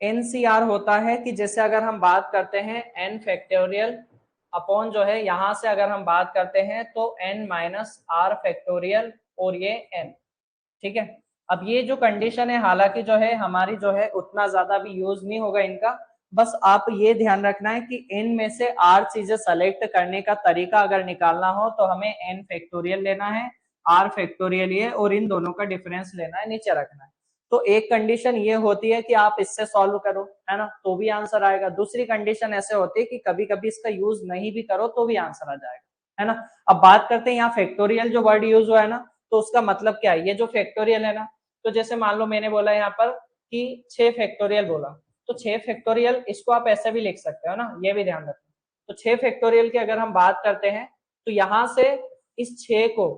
एनसीआर होता है कि जैसे अगर हम बात करते हैं एन फैक्टोरियल अपॉन जो है यहाँ से अगर हम बात करते हैं तो एन माइनस आर फैक्टोरियल और ये एन, ठीक है। अब ये जो कंडीशन है हालांकि जो है हमारी जो है उतना ज्यादा भी यूज नहीं होगा इनका, बस आप ये ध्यान रखना है कि इन में से आर चीजें सेलेक्ट करने का तरीका अगर निकालना हो तो हमें एन फैक्टोरियल लेना है, आर फैक्टोरियल ये, और इन दोनों का डिफरेंस लेना है, नीचे रखना है। तो एक कंडीशन ये होती है कि आप इससे सॉल्व करो, है ना, तो भी आंसर आएगा। दूसरी कंडीशन ऐसे होती है कि कभी कभी इसका यूज नहीं भी करो तो भी आंसर आ जाएगा, है ना। अब बात करते हैं यहाँ फैक्टोरियल जो वर्ड यूज हुआ है ना, तो उसका मतलब क्या है। ये जो फैक्टोरियल है ना, तो जैसे मान लो मैंने बोला यहाँ पर कि 6 फैक्टोरियल बोला, तो 6 फैक्टोरियल इसको आप ऐसे भी लिख सकते हो ना, ये भी ध्यान रखना। तो 6 फैक्टोरियल की अगर हम बात करते हैं तो यहाँ से इस 6 को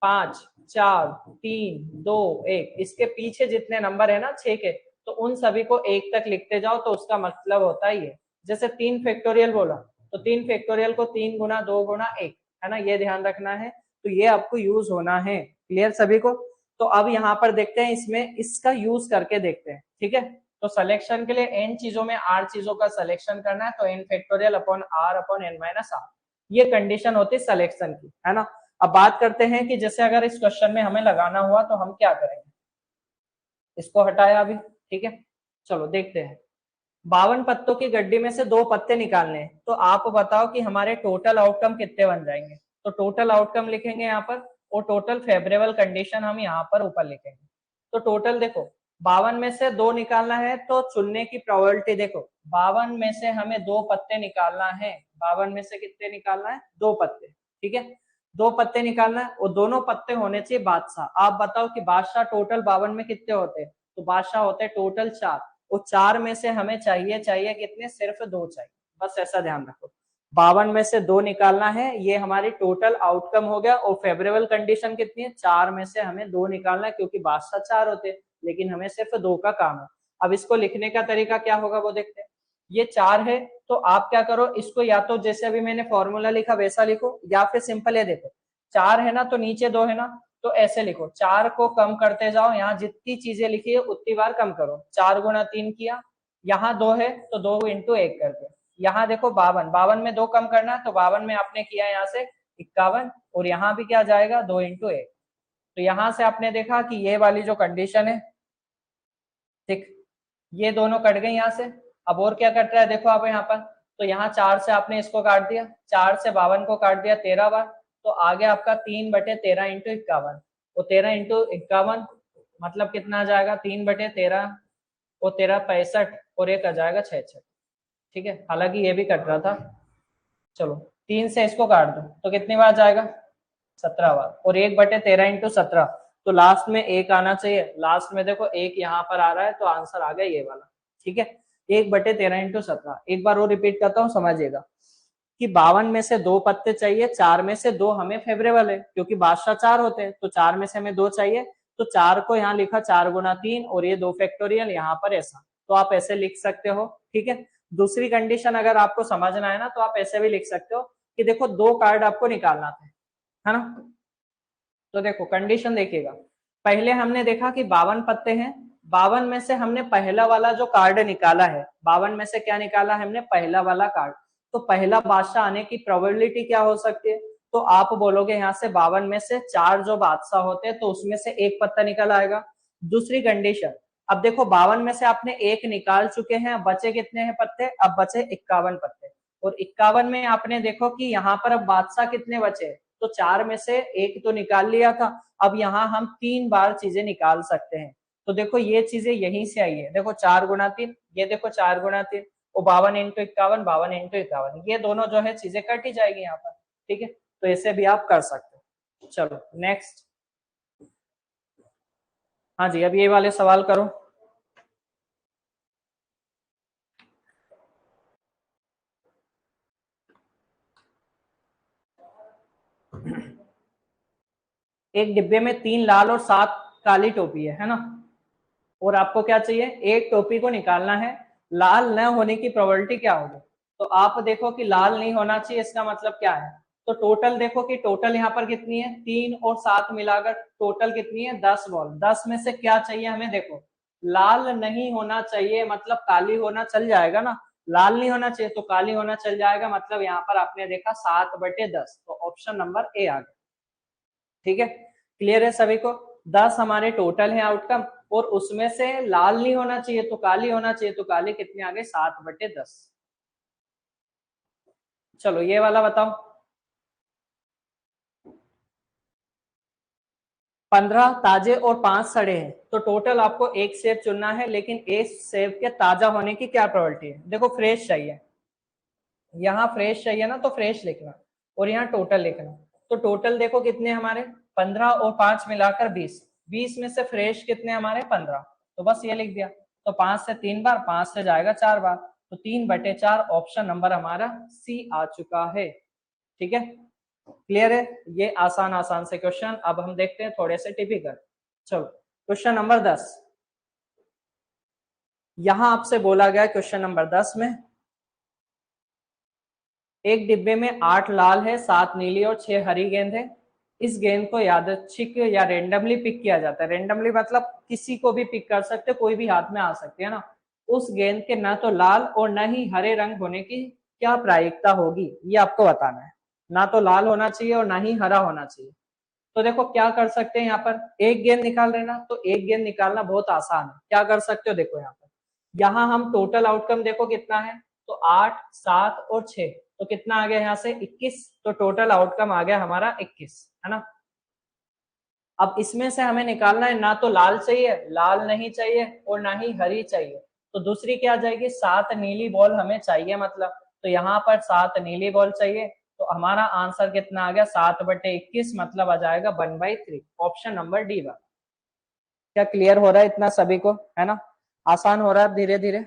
5 4 3 2 1 इसके पीछे जितने नंबर है ना 6 के, तो उन सभी को 1 तक लिखते जाओ, तो उसका मतलब होता है ये। जैसे 3 फैक्टोरियल बोला तो 3 फैक्टोरियल को 3 गुना 2 गुना 1, है ना, ये ध्यान रखना है। तो ये आपको यूज होना है, क्लियर सभी को। तो अब यहाँ पर देखते हैं इसमें इसका यूज करके देखते हैं, ठीक है। तो सिलेक्शन के लिए एन चीजों में आर चीजों का सिलेक्शन करना है, तो N factorial upon R upon N minus R, ये कंडीशन होती है सिलेक्शन की, है ना। अब बात करते हैं कि जैसे अगर इस क्वेश्चन में हमें लगाना हुआ तो हम क्या करेंगे। इसको हटाया अभी, ठीक है। चलो देखते हैं। 52 पत्तों की गड्डी में से 2 पत्ते निकालने हैं, तो आप बताओ कि हमारे टोटल आउटकम कितने बन जाएंगे। तो टोटल आउटकम लिखेंगे यहाँ पर, और टोटल फेवरेबल कंडीशन हम यहाँ पर ऊपर लिखेंगे। तो टोटल देखो 52 में से 2 निकालना है, तो चुनने की प्रोबेबिलिटी देखो 52 में से हमें 2 पत्ते निकालना है। 52 में से कितने निकालना है, 2 पत्ते, ठीक है। 2 पत्ते निकालना है और दोनों पत्ते होने चाहिए बादशाह। आप बताओ कि बादशाह टोटल 52 में कितने होते हैं, तो बादशाह होते हैं टोटल 4, और 4 में से हमें चाहिए कितने, सिर्फ 2 चाहिए, बस ऐसा ध्यान रखो। 52 में से 2 निकालना है, ये हमारी टोटल आउटकम हो गया। और फेवरेबल कंडीशन कितनी है, 4 में से हमें 2 निकालना है, क्योंकि बादशाह 4 होते हैं लेकिन हमें सिर्फ 2 का काम है। अब इसको लिखने का तरीका क्या होगा वो देखते हैं। ये 4 है, तो आप क्या करो, इसको या तो जैसे अभी मैंने फॉर्मूला लिखा वैसा लिखो, या फिर सिंपल है, देखो 4 है ना तो नीचे 2 है ना, तो ऐसे लिखो, 4 को कम करते जाओ, यहाँ जितनी चीजें लिखी है उतनी बार कम करो। 4 गुना 3 किया, यहाँ 2 है तो 2 इंटू 1 कर दिया। यहाँ देखो 52 में 2 कम करना है, तो 52 में आपने किया यहाँ से 51, और यहाँ भी क्या जाएगा 2 इंटू 1। तो यहाँ से आपने देखा कि ये वाली जो कंडीशन है, ठीक, ये दोनों कट गए यहाँ से। अब और क्या कट रहा है देखो आप यहाँ पर, तो यहाँ 4 से आपने इसको काट दिया, 4 से 52 को काट दिया 13 बार, तो आगे आपका 3/13 इंटू 51, और 13 इंटू 51 मतलब कितना आ जाएगा, 3/13 और 13 65, और एक आ जाएगा 66, ठीक है। हालांकि ये भी कट रहा था, चलो 3 से इसको काट दो तो कितनी बार जाएगा, 17 बार, और 1/13 इंटू 17, तो लास्ट में 1 आना चाहिए। लास्ट में देखो 1 यहाँ पर आ रहा है, तो आंसर आ गया ये वाला, ठीक है। 1/13 इंटू 17, एक बार वो रिपीट करता हूँ समझिएगा कि 52 में से 2 पत्ते चाहिए, 4 में से 2 हमें फेवरेबल है क्योंकि बादशाह 4 होते हैं, तो 4 में से हमें 2 चाहिए, तो 4 को यहाँ लिखा 4 गुना 3, और ये 2 फैक्टोरियल यहाँ पर ऐसा, तो आप ऐसे लिख सकते हो, ठीक है। दूसरी कंडीशन अगर आपको समझना है ना, तो आप ऐसे भी लिख सकते हो कि देखो 2 कार्ड आपको निकालना था, है ना। तो देखो कंडीशन देखिएगा, पहले हमने देखा कि 52 पत्ते हैं, 52 में से हमने पहला वाला जो कार्ड निकाला है, 52 में से क्या निकाला है हमने, पहला वाला कार्ड। तो पहला बादशाह आने की प्रोबेबिलिटी क्या हो सकती है, तो आप बोलोगे यहाँ से 52 में से 4 जो बादशाह होते हैं, तो उसमें से 1 पत्ता निकल आएगा। दूसरी कंडीशन, अब देखो 52 में से आपने 1 निकाल चुके हैं, बचे कितने हैं पत्ते, अब बचे 51 पत्ते, और 51 में आपने देखो कि यहाँ पर अब बादशाह कितने बचे, तो 4 में से 1 तो निकाल लिया था, अब यहाँ हम 3 बार चीजें निकाल सकते हैं। तो देखो ये चीजें यहीं से आई है, देखो 4 गुना 3, ये देखो 4 गुना 3, और 52 इंटू 51, 52 इंटू 51, ये दोनों जो है चीजें कट ही जाएगी यहाँ पर, ठीक है। तो ऐसे भी आप कर सकते हो। चलो नेक्स्ट, हाँ जी, अब ये वाले सवाल करो। एक डिब्बे में 3 लाल और 7 काली टोपी है ना, और आपको क्या चाहिए, एक टोपी को निकालना है, लाल न होने की प्रोबेबिलिटी क्या होगी? तो आप देखो कि लाल नहीं होना चाहिए, इसका मतलब क्या है? तो टोटल देखो कि टोटल यहाँ पर कितनी है, 3 और 7 मिलाकर टोटल कितनी है, 10 बॉल। 10 में से क्या चाहिए हमें? देखो लाल नहीं होना चाहिए, मतलब काली होना चल जाएगा ना, लाल नहीं होना चाहिए तो काली होना चल जाएगा, मतलब यहाँ पर आपने देखा 7/10, तो ऑप्शन नंबर ए आ गया। ठीक है, क्लियर है सभी को? 10 हमारे टोटल है आउटकम, और उसमें से लाल नहीं होना चाहिए तो काली होना चाहिए, तो काली कितने आ गए, 7/10। चलो ये वाला बताओ। 15 ताजे और 5 सड़े हैं, तो टोटल आपको एक सेब चुनना है, लेकिन एक सेब के ताजा होने की क्या प्रोबेबिलिटी है? देखो फ्रेश चाहिए, यहाँ फ्रेश चाहिए ना, तो फ्रेश लिखना, और यहाँ टोटल लिखना। तो टोटल देखो कितने हमारे, 15 और 5 मिलाकर 20। 20 में से फ्रेश कितने हमारे, 15, तो बस ये लिख दिया। तो 5 से 3 बार, 5 से जाएगा 4 बार, तो 3/4 ऑप्शन नंबर हमारा सी आ चुका है। ठीक है, क्लियर है? ये आसान आसान से क्वेश्चन। अब हम देखते हैं थोड़े से टिपिकल। चलो क्वेश्चन नंबर 10, यहां आपसे बोला गया क्वेश्चन नंबर 10 में, एक डिब्बे में 8 लाल है, 7 नीली और 6 हरी गेंद है। इस गेंद को यादृच्छिक या रेंडमली पिक किया जाता है। रेंडमली मतलब किसी को भी पिक कर सकते, कोई भी हाथ में आ सकती है ना। उस गेंद के न तो लाल और न ही हरे रंग होने की क्या प्रायिकता होगी, ये आपको बताना है। ना तो लाल होना चाहिए और ना ही हरा होना चाहिए। तो देखो क्या कर सकते हैं, यहाँ पर एक गेंद निकाल रहे ना, तो एक गेंद निकालना बहुत आसान है। क्या कर सकते हो, देखो यहाँ पर, यहाँ हम टोटल आउटकम देखो कितना है, तो 8, 7 और 6, तो कितना आ गया यहाँ से, 21। तो टोटल आउटकम आ गया हमारा 21, है ना। अब इसमें से हमें निकालना है, ना तो लाल चाहिए, लाल नहीं चाहिए, और ना ही हरी चाहिए। तो दूसरी क्या आ जाएगी, 7 नीली बॉल हमें चाहिए, मतलब तो यहाँ पर 7 नीली बॉल चाहिए। तो हमारा आंसर कितना आ गया, 7/21, मतलब आ जाएगा 1/3, ऑप्शन नंबर डी वाला। क्या क्लियर हो रहा है इतना सभी को, है ना? आसान हो रहा है धीरे धीरे।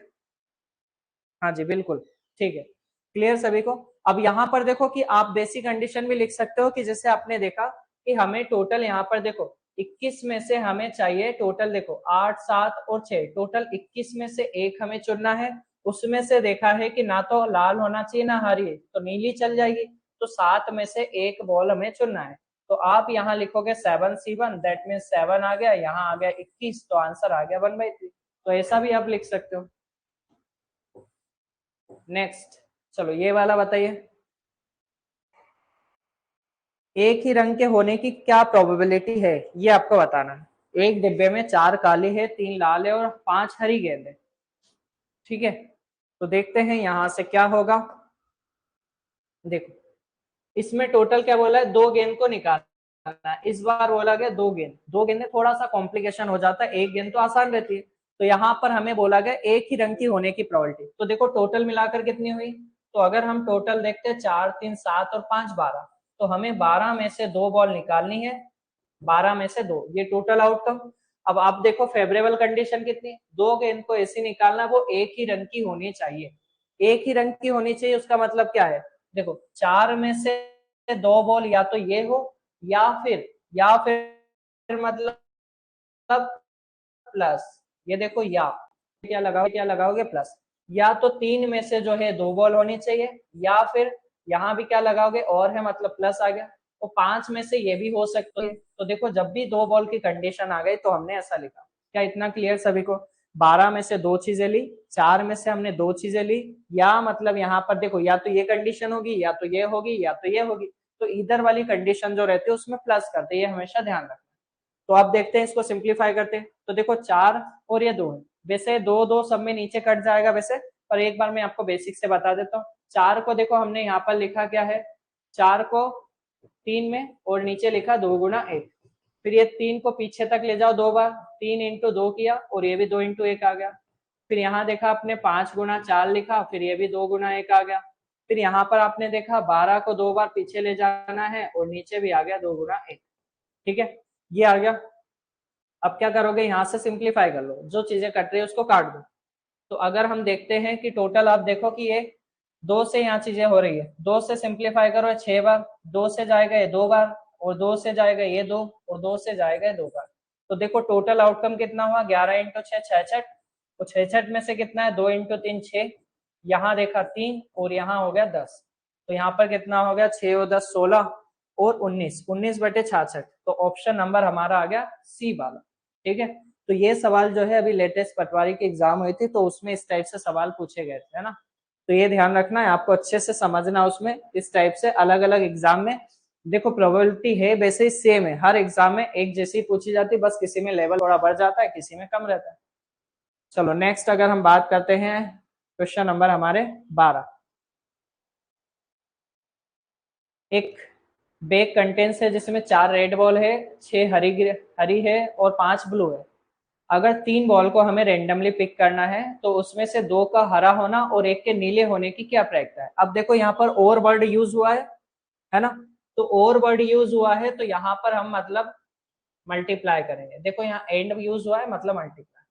हाँ जी बिल्कुल, ठीक है, क्लियर सभी को। अब यहाँ पर देखो कि आप बेसिक कंडीशन भी लिख सकते हो, कि जैसे आपने देखा कि हमें टोटल यहाँ पर देखो 21 में से हमें चाहिए टोटल, देखो 8, 7 और 6, टोटल 21 में से एक हमें चुनना है। उसमें से देखा है कि ना तो लाल होना चाहिए ना हरी, तो नीली चल जाएगी। तो 7 में से एक बॉल हमें चुनना है। तो आप यहाँ लिखोगे 7C1, दैट मीन 7 आ गया, यहाँ आ गया 21, तो आंसर आ गया 1/3। तो ऐसा भी आप लिख सकते हो। नेक्स्ट, चलो ये वाला बताइए, एक ही रंग के होने की क्या प्रोबेबिलिटी है, ये आपको बताना है। एक डिब्बे में 4 काले हैं, 3 लाल है और 5 हरी गेंद है। ठीक है, तो देखते हैं यहां से क्या होगा। देखो इसमें टोटल क्या बोला है, 2 गेंद को निकालना है। इस बार बोला गया 2 गेंद, 2 गेंदें थोड़ा सा कॉम्प्लिकेशन हो जाता है, एक गेंद तो आसान रहती है। तो यहाँ पर हमें बोला गया एक ही रंग की होने की प्रोबेबिलिटी। तो देखो टोटल मिलाकर कितनी हुई, तो अगर हम टोटल देखते हैं 4, 3, 7 और 5, 12, तो हमें 12 में से 2 बॉल निकालनी है, 12 में से 2, ये टोटल आउटकम। अब आप देखो फेवरेबल कंडीशन कितनी, 2 गेंद को ऐसी निकालना वो एक ही रंग की होनी चाहिए। एक ही रंग की होनी चाहिए, उसका मतलब क्या है, देखो 4 में से 2 बॉल या तो ये हो, या फिर मतलब प्लस, ये देखो या क्या लगाओगे प्लस, या तो 3 में से जो है 2 बॉल होनी चाहिए, या फिर यहाँ भी क्या लगाओगे और है, मतलब प्लस आ गया। तो 5 में से ये भी हो सकती है। तो देखो जब भी 2 बॉल की कंडीशन आ गई तो हमने ऐसा लिखा। क्या इतना क्लियर सभी को? 12 में से 2 चीजें ली, 4 में से हमने 2 चीजें ली, या मतलब यहाँ पर देखो या तो ये कंडीशन होगी, या तो ये होगी, या तो ये होगी। तो इधर वाली कंडीशन जो रहती है उसमें प्लस करते, ये हमेशा ध्यान रखना। तो आप देखते हैं इसको सिंप्लीफाई करते हैं, तो देखो 4 और ये 2 है, वैसे 2 2 सब में नीचे कट जाएगा वैसे, पर एक बार मैं आपको बेसिक से बता देता हूँ। 4 को देखो हमने यहाँ पर लिखा क्या है, 4 को 3 में और नीचे लिखा 2 × 1। फिर ये 3 को पीछे तक ले जाओ 2 बार, 3 × 2 किया, और ये भी 2 × 1 आ गया। फिर यहाँ देखा आपने 5 × 4 लिखा, फिर ये भी 2 × 1 आ गया। फिर यहाँ पर आपने देखा 12 को 2 बार पीछे ले जाना है, और नीचे भी आ गया 2 × 1। ठीक है, ये आ गया। अब क्या करोगे, यहाँ से सिंप्लीफाई कर लो, जो चीजें कट रही है उसको काट दो। तो अगर हम देखते हैं कि टोटल आप देखो कि ये 2 से यहाँ चीजें हो रही है, 2 से सिंप्लीफाई करो 6 बार, 2 से जाएगा ये 2 बार, और 2 से जाएगा ये 2, और 2 से जाएगा ये 2 बार। तो देखो टोटल आउटकम कितना हुआ, 11 × 6 66, तो 66 में से कितना है 2 इंटू 3 6, यहाँ देखा 3 और यहाँ हो गया 10, तो यहाँ पर कितना हो गया 6 और 10 16 और 19 बटे 66, तो ऑप्शन नंबर हमारा आ गया सी वाला। ठीक है, तो ये सवाल जो है अभी लेटेस्ट पटवारी की एग्जाम हुई थी तो उसमें इस टाइप से सवाल पूछे गए थे, है ना। तो ये ध्यान रखना है आपको, अच्छे से समझना, उसमें इस टाइप से अलग अलग एग्जाम में देखो प्रोबेबिलिटी है वैसे ही सेम है, हर एग्जाम में एक जैसी पूछी जाती है, बस किसी में लेवल थोड़ा बढ़ जाता है, किसी में कम रहता है। चलो नेक्स्ट अगर हम बात करते हैं क्वेश्चन नंबर हमारे 12, एक बैग कंटेंस है जिसमें 4 रेड बॉल है, 6 हरी है और 5 ब्लू है। अगर 3 बॉल को हमें रेंडमली पिक करना है तो उसमें से 2 का हरा होना और 1 के नीले होने की क्या प्रायिकता है। अब देखो यहाँ पर और वर्ड यूज हुआ है ना, तो और वर्ड यूज हुआ है तो यहाँ पर हम मतलब मल्टीप्लाई करेंगे। देखो यहाँ एंड यूज हुआ है मतलब मल्टीप्लाई,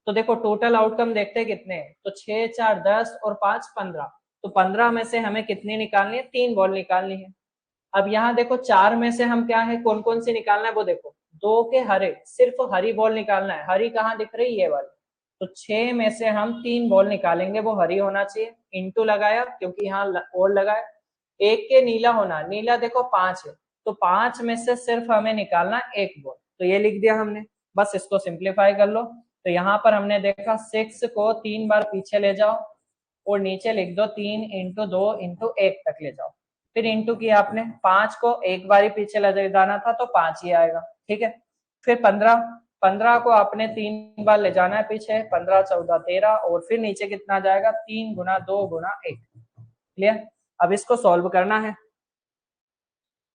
तो देखो टोटल आउटकम देखते हैं कितने हैं, तो 6 4 10 और 5 15, तो 15 में से हमें कितनी निकालनी है, 3 बॉल निकालनी है। अब यहाँ देखो 4 में से हम क्या है कौन कौन सी निकालना है वो देखो, 2 के हरे, सिर्फ हरी बॉल निकालना है, हरी कहाँ दिख रही है ये वाली, तो 6 में से हम 3 बॉल निकालेंगे, वो हरी होना चाहिए, इंटू लगाया क्योंकि यहाँ और लगाया, 1 के नीला होना, नीला देखो 5 है, तो 5 में से सिर्फ हमें निकालना 1 बॉल, तो ये लिख दिया हमने, बस इसको सिंप्लीफाई कर लो। तो यहाँ पर हमने देखा 6 को 3 बार पीछे ले जाओ और नीचे लिख दो 3 इंटू 2 इंटू 1 तक ले जाओ, फिर इंटू किया आपने, 5 को एक बार ही पीछे ले जाना था तो 5 ही आएगा। ठीक है, फिर 15 को आपने 3 बार ले जाना है पीछे, 15 14 13 और फिर नीचे कितना जाएगा 3 गुना 2 गुना 1। क्लियर, अब इसको सॉल्व करना है,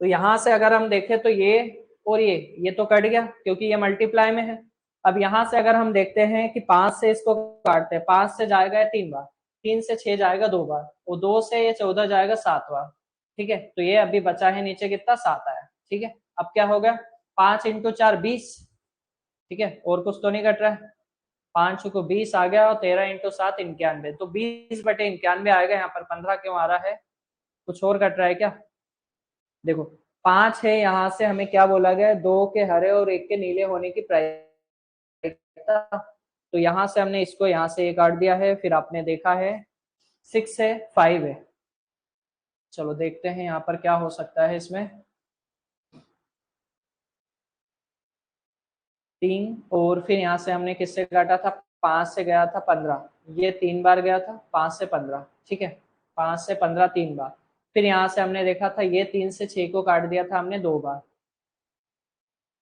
तो यहां से अगर हम देखें तो ये और ये तो कट गया क्योंकि ये मल्टीप्लाई में है। अब यहां से अगर हम देखते हैं कि 5 से इसको काटते हैं, 5 से जाएगा 3 बार, 3 से 6 जाएगा 2 बार और 2 से ये 14 जाएगा 7 बार। ठीक है, तो ये अभी बचा है नीचे कितना 7 आया। ठीक है, अब क्या हो गया 5 इंटू 4 20। ठीक है, और कुछ तो नहीं कट रहा है, 5 को 20 आ गया और 13 इंटू 7 91, तो 20 बटे 91 आएगा। यहाँ पर 15 क्यों आ रहा है, कुछ और कट रहा है क्या, देखो 5 है, यहाँ से हमें क्या बोला गया, 2 के हरे और 1 के नीले होने की प्रायिकता, तो यहाँ से हमने इसको यहाँ से ये काट दिया है, फिर आपने देखा है 6 है 5 है। चलो देखते हैं यहाँ पर क्या हो सकता है, इसमें 3 और फिर यहाँ से हमने किससे काटा था, 5 से गया था 15, ये 3 बार गया था 5 से 15। ठीक है, 5 से 15 3 बार, फिर यहाँ से हमने देखा था ये 3 से 6 को काट दिया था हमने 2 बार।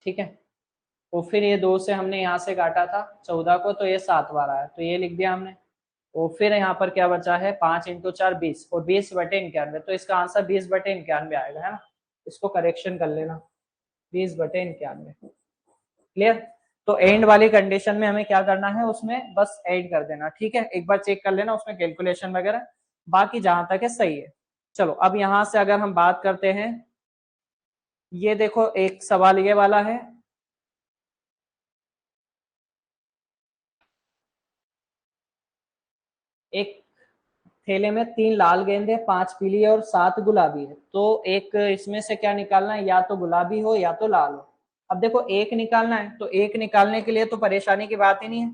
ठीक है, और फिर ये 2 से हमने यहाँ से काटा था 14 को, तो ये 7 बार आया, तो ये लिख दिया हमने। और फिर यहाँ पर क्या बचा है 5 इंटू 4 20 और 20 बटे 91, तो इसका आंसर 20 बटे 91 आएगा, है ना, इसको करेक्शन कर लेना 20 बटे 91। क्लियर, तो एंड वाली कंडीशन में हमें क्या करना है, उसमें बस ऐड कर देना। ठीक है, एक बार चेक कर लेना उसमें कैलकुलेशन वगैरह, बाकी जहां तक है सही है। चलो अब यहां से अगर हम बात करते हैं, ये देखो एक सवाल ये वाला है, एक थैले में 3 लाल गेंद है, 5 पीली है और 7 गुलाबी है, तो एक इसमें से क्या निकालना है, या तो गुलाबी हो या तो लाल हो। अब देखो एक निकालना है, तो एक निकालने के लिए तो परेशानी की बात ही नहीं है,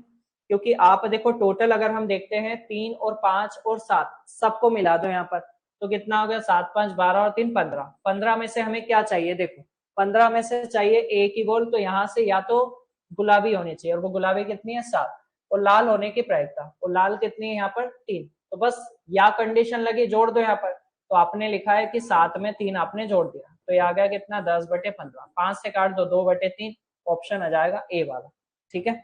क्योंकि आप देखो टोटल अगर हम देखते हैं 3 और 5 और 7 सबको मिला दो यहाँ पर, तो कितना हो गया 7 5 12 और 3 15। 15 में से हमें क्या चाहिए, देखो 15 में से चाहिए एक ही बॉल, तो यहाँ से या तो गुलाबी होनी चाहिए, और वो गुलाबी कितनी है 7, और लाल होने की प्रायिकता, और लाल कितनी है यहाँ पर 3, तो बस या कंडीशन लगी जोड़ दो यहाँ पर, तो आपने लिखा है कि 7 में 3 आपने जोड़ दिया, तो ये आ गया कितना 10 बटे 15, 5 से काट दो 2 बटे 3, ऑप्शन आ जाएगा ए वाला। ठीक है,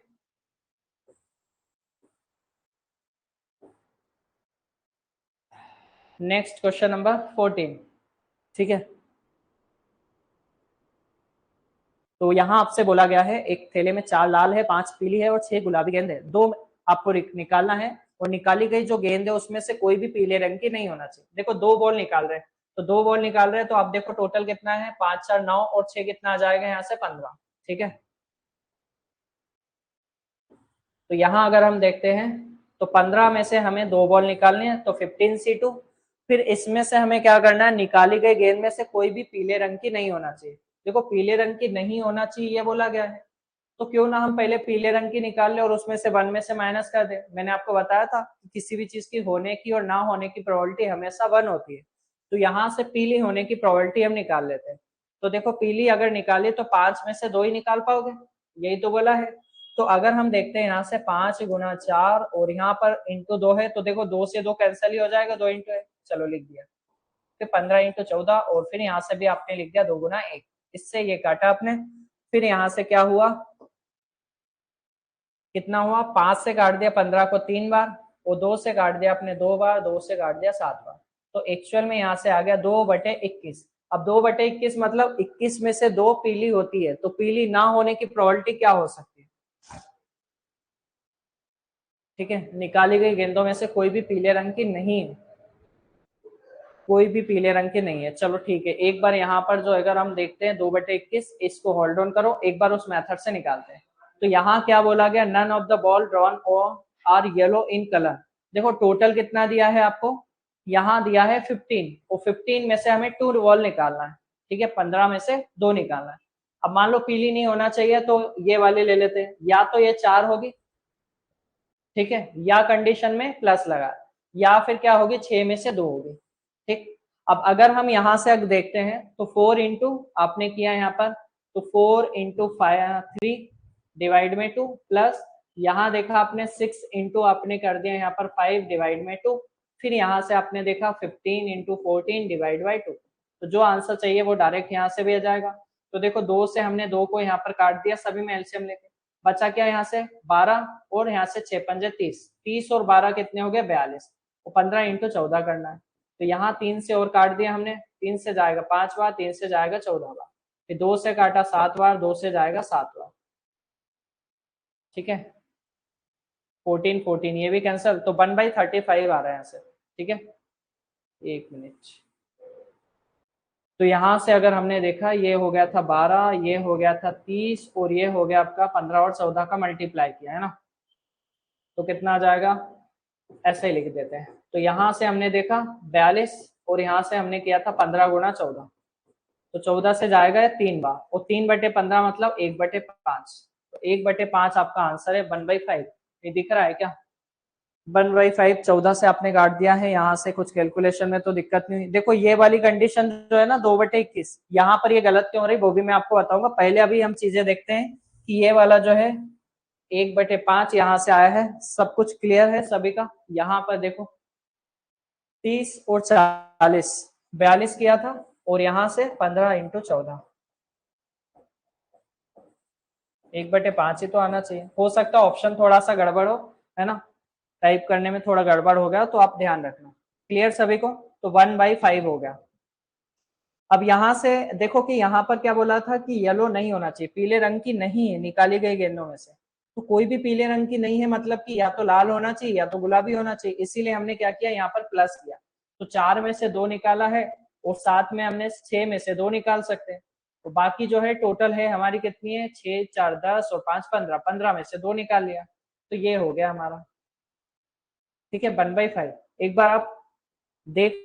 नेक्स्ट क्वेश्चन नंबर 14। ठीक है, तो यहाँ आपसे बोला गया है एक थैले में 4 लाल है, 5 पीली है और 6 गुलाबी गेंद है, 2 आपको निकालना है, और निकाली गई जो गेंद है उसमें से कोई भी पीले रंग की नहीं होना चाहिए। देखो 2 बॉल निकाल रहे हैं, तो 2 बॉल निकाल रहे हैं, तो आप देखो टोटल कितना है 5 4 9 और 6 कितना आ जाएगा यहाँ से 15। ठीक है, तो यहाँ अगर हम देखते हैं तो 15 में से हमें 2 बॉल निकालनी है, तो 15C2, फिर इसमें से हमें क्या करना है, निकाली गई गेंद में से कोई भी पीले रंग की नहीं होना चाहिए। देखो पीले रंग की नहीं होना चाहिए ये बोला गया है, तो क्यों ना हम पहले पीले रंग की निकाल ले और उसमें से 1 में से माइनस कर दे। मैंने आपको बताया था कि किसी भी चीज की होने की और ना होने की प्रोबेबिलिटी हमेशा 1 होती है। तो यहाँ से पीली होने की प्रोबेबिलिटी हम निकाल लेते हैं। तो देखो पीली अगर निकाली तो 5 में से 2 ही निकाल पाओगे, यही तो बोला है। तो अगर हम देखते हैं यहाँ से 5 गुना 4 और यहाँ पर इंटू 2 है, तो देखो 2 से 2 कैंसिल ही हो जाएगा, 2 इंटू है, चलो लिख दिया। फिर 15 इंटू 14 और फिर यहाँ से भी आपने लिख दिया 2 गुना 1, इससे ये काटा आपने। फिर यहाँ से क्या हुआ, कितना हुआ, 5 से काट दिया 15 को 3 बार और 2 से काट दिया आपने 2 बार, 2 से काट दिया 7 बार। तो एक्चुअल में यहाँ से आ गया 2/21। अब 2/21 मतलब 21 में से 2 पीली होती है, तो पीली ना होने की प्रोबेबिलिटी क्या हो सकती है? ठीक है, निकाली गई गेंदों में से कोई भी पीले रंग की नहीं है, कोई भी पीले रंग की नहीं है। चलो ठीक है, एक बार यहाँ पर जो अगर हम देखते हैं 2/21, इसको होल्ड ऑन करो, एक बार उस मेथड से निकालते हैं। तो यहाँ क्या बोला गया, none of the ball drawn are yellow in colour. देखो टोटल कितना दिया है आपको, यहाँ दिया है 15 और 15 में से हमें 2 बॉल निकालना है। ठीक है, 15 में से 2 निकालना है। अब मान लो पीली नहीं होना चाहिए तो ये वाले ले लेते हैं, या तो ये 4 होगी, ठीक है, या कंडीशन में प्लस लगा, या फिर क्या होगी 6 में से 2 होगी। ठीक, अब अगर हम यहां से अगर देखते हैं तो 4 इंटू आपने किया यहाँ पर, तो 4 इंटू 3 डिवाइड में 2 प्लस यहाँ देखा आपने 6 इंटू आपने कर दिया यहाँ पर 5 डिवाइड में 2, फिर यहाँ से आपने देखा 15 इंटू 14 डिवाइड बाई 2। तो जो आंसर चाहिए वो डायरेक्ट यहाँ से भी आ जाएगा। तो देखो 2 से हमने 2 को यहाँ पर काट दिया, सभी में एलसीएम लेके बचा क्या यहाँ से 12 और यहाँ से 6 पंजे 30, 30 और 12 कितने हो गए 42, और 15 इंटू 14 करना है। तो यहाँ 3 से और काट दिया हमने, 3 से जाएगा 5 बार, 3 से जाएगा 14 बार, फिर 2 से काटा 7 बार, 2 से जाएगा 7 बार। ठीक है, 14 14 ये भी कैंसिल, तो 1/35 आ रहा है यहाँ से। ठीक है, एक मिनट। तो यहाँ से अगर हमने देखा ये हो गया था 12, ये हो गया था 30 और ये हो गया आपका 15 और 14 का मल्टीप्लाई किया है ना, तो कितना आ जाएगा, ऐसे ही लिख देते हैं। तो यहाँ से हमने देखा 42 और यहाँ से हमने किया था 15 गुना 14, तो 14 से जाएगा 3 बार और 3/15 मतलब 1/5, तो 1/5 आपका आंसर है 1/5। ये दिख रहा है क्या, 1/5। 14 से आपने काट दिया है, यहाँ से कुछ कैलकुलेशन में तो दिक्कत नहीं हुई। देखो ये वाली कंडीशन जो है ना 2/21, यहाँ पर ये गलत क्यों हो रही वो भी मैं आपको बताऊंगा। पहले अभी हम चीजें देखते हैं कि ये वाला जो है 1/5 यहाँ से आया है, सब कुछ क्लियर है सभी का। यहाँ पर देखो 30 और 40, 42 किया था और यहाँ से 15 इंटू 14, 1/5 ही तो आना चाहिए। हो सकता है ऑप्शन थोड़ा सा गड़बड़ हो, है ना, टाइप करने में थोड़ा गड़बड़ हो गया, तो आप ध्यान रखना। क्लियर सभी को, तो 1/5 हो गया। अब यहाँ से देखो कि यहाँ पर क्या बोला था कि येलो नहीं होना चाहिए, पीले रंग की नहीं है निकाली गई गेंदों में से, तो कोई भी पीले रंग की नहीं है मतलब कि या तो लाल होना चाहिए या तो गुलाबी होना चाहिए, इसीलिए हमने क्या किया यहाँ पर प्लस किया। तो 4 में से 2 निकाला है और साथ में हमने 6 में से 2 निकाल सकते हैं, तो बाकी जो है टोटल है हमारी कितनी है 6 4 10 और 5 15, 15 में से 2 निकाल लिया, तो ये हो गया हमारा। ठीक है, 1/5। एक बार आप देख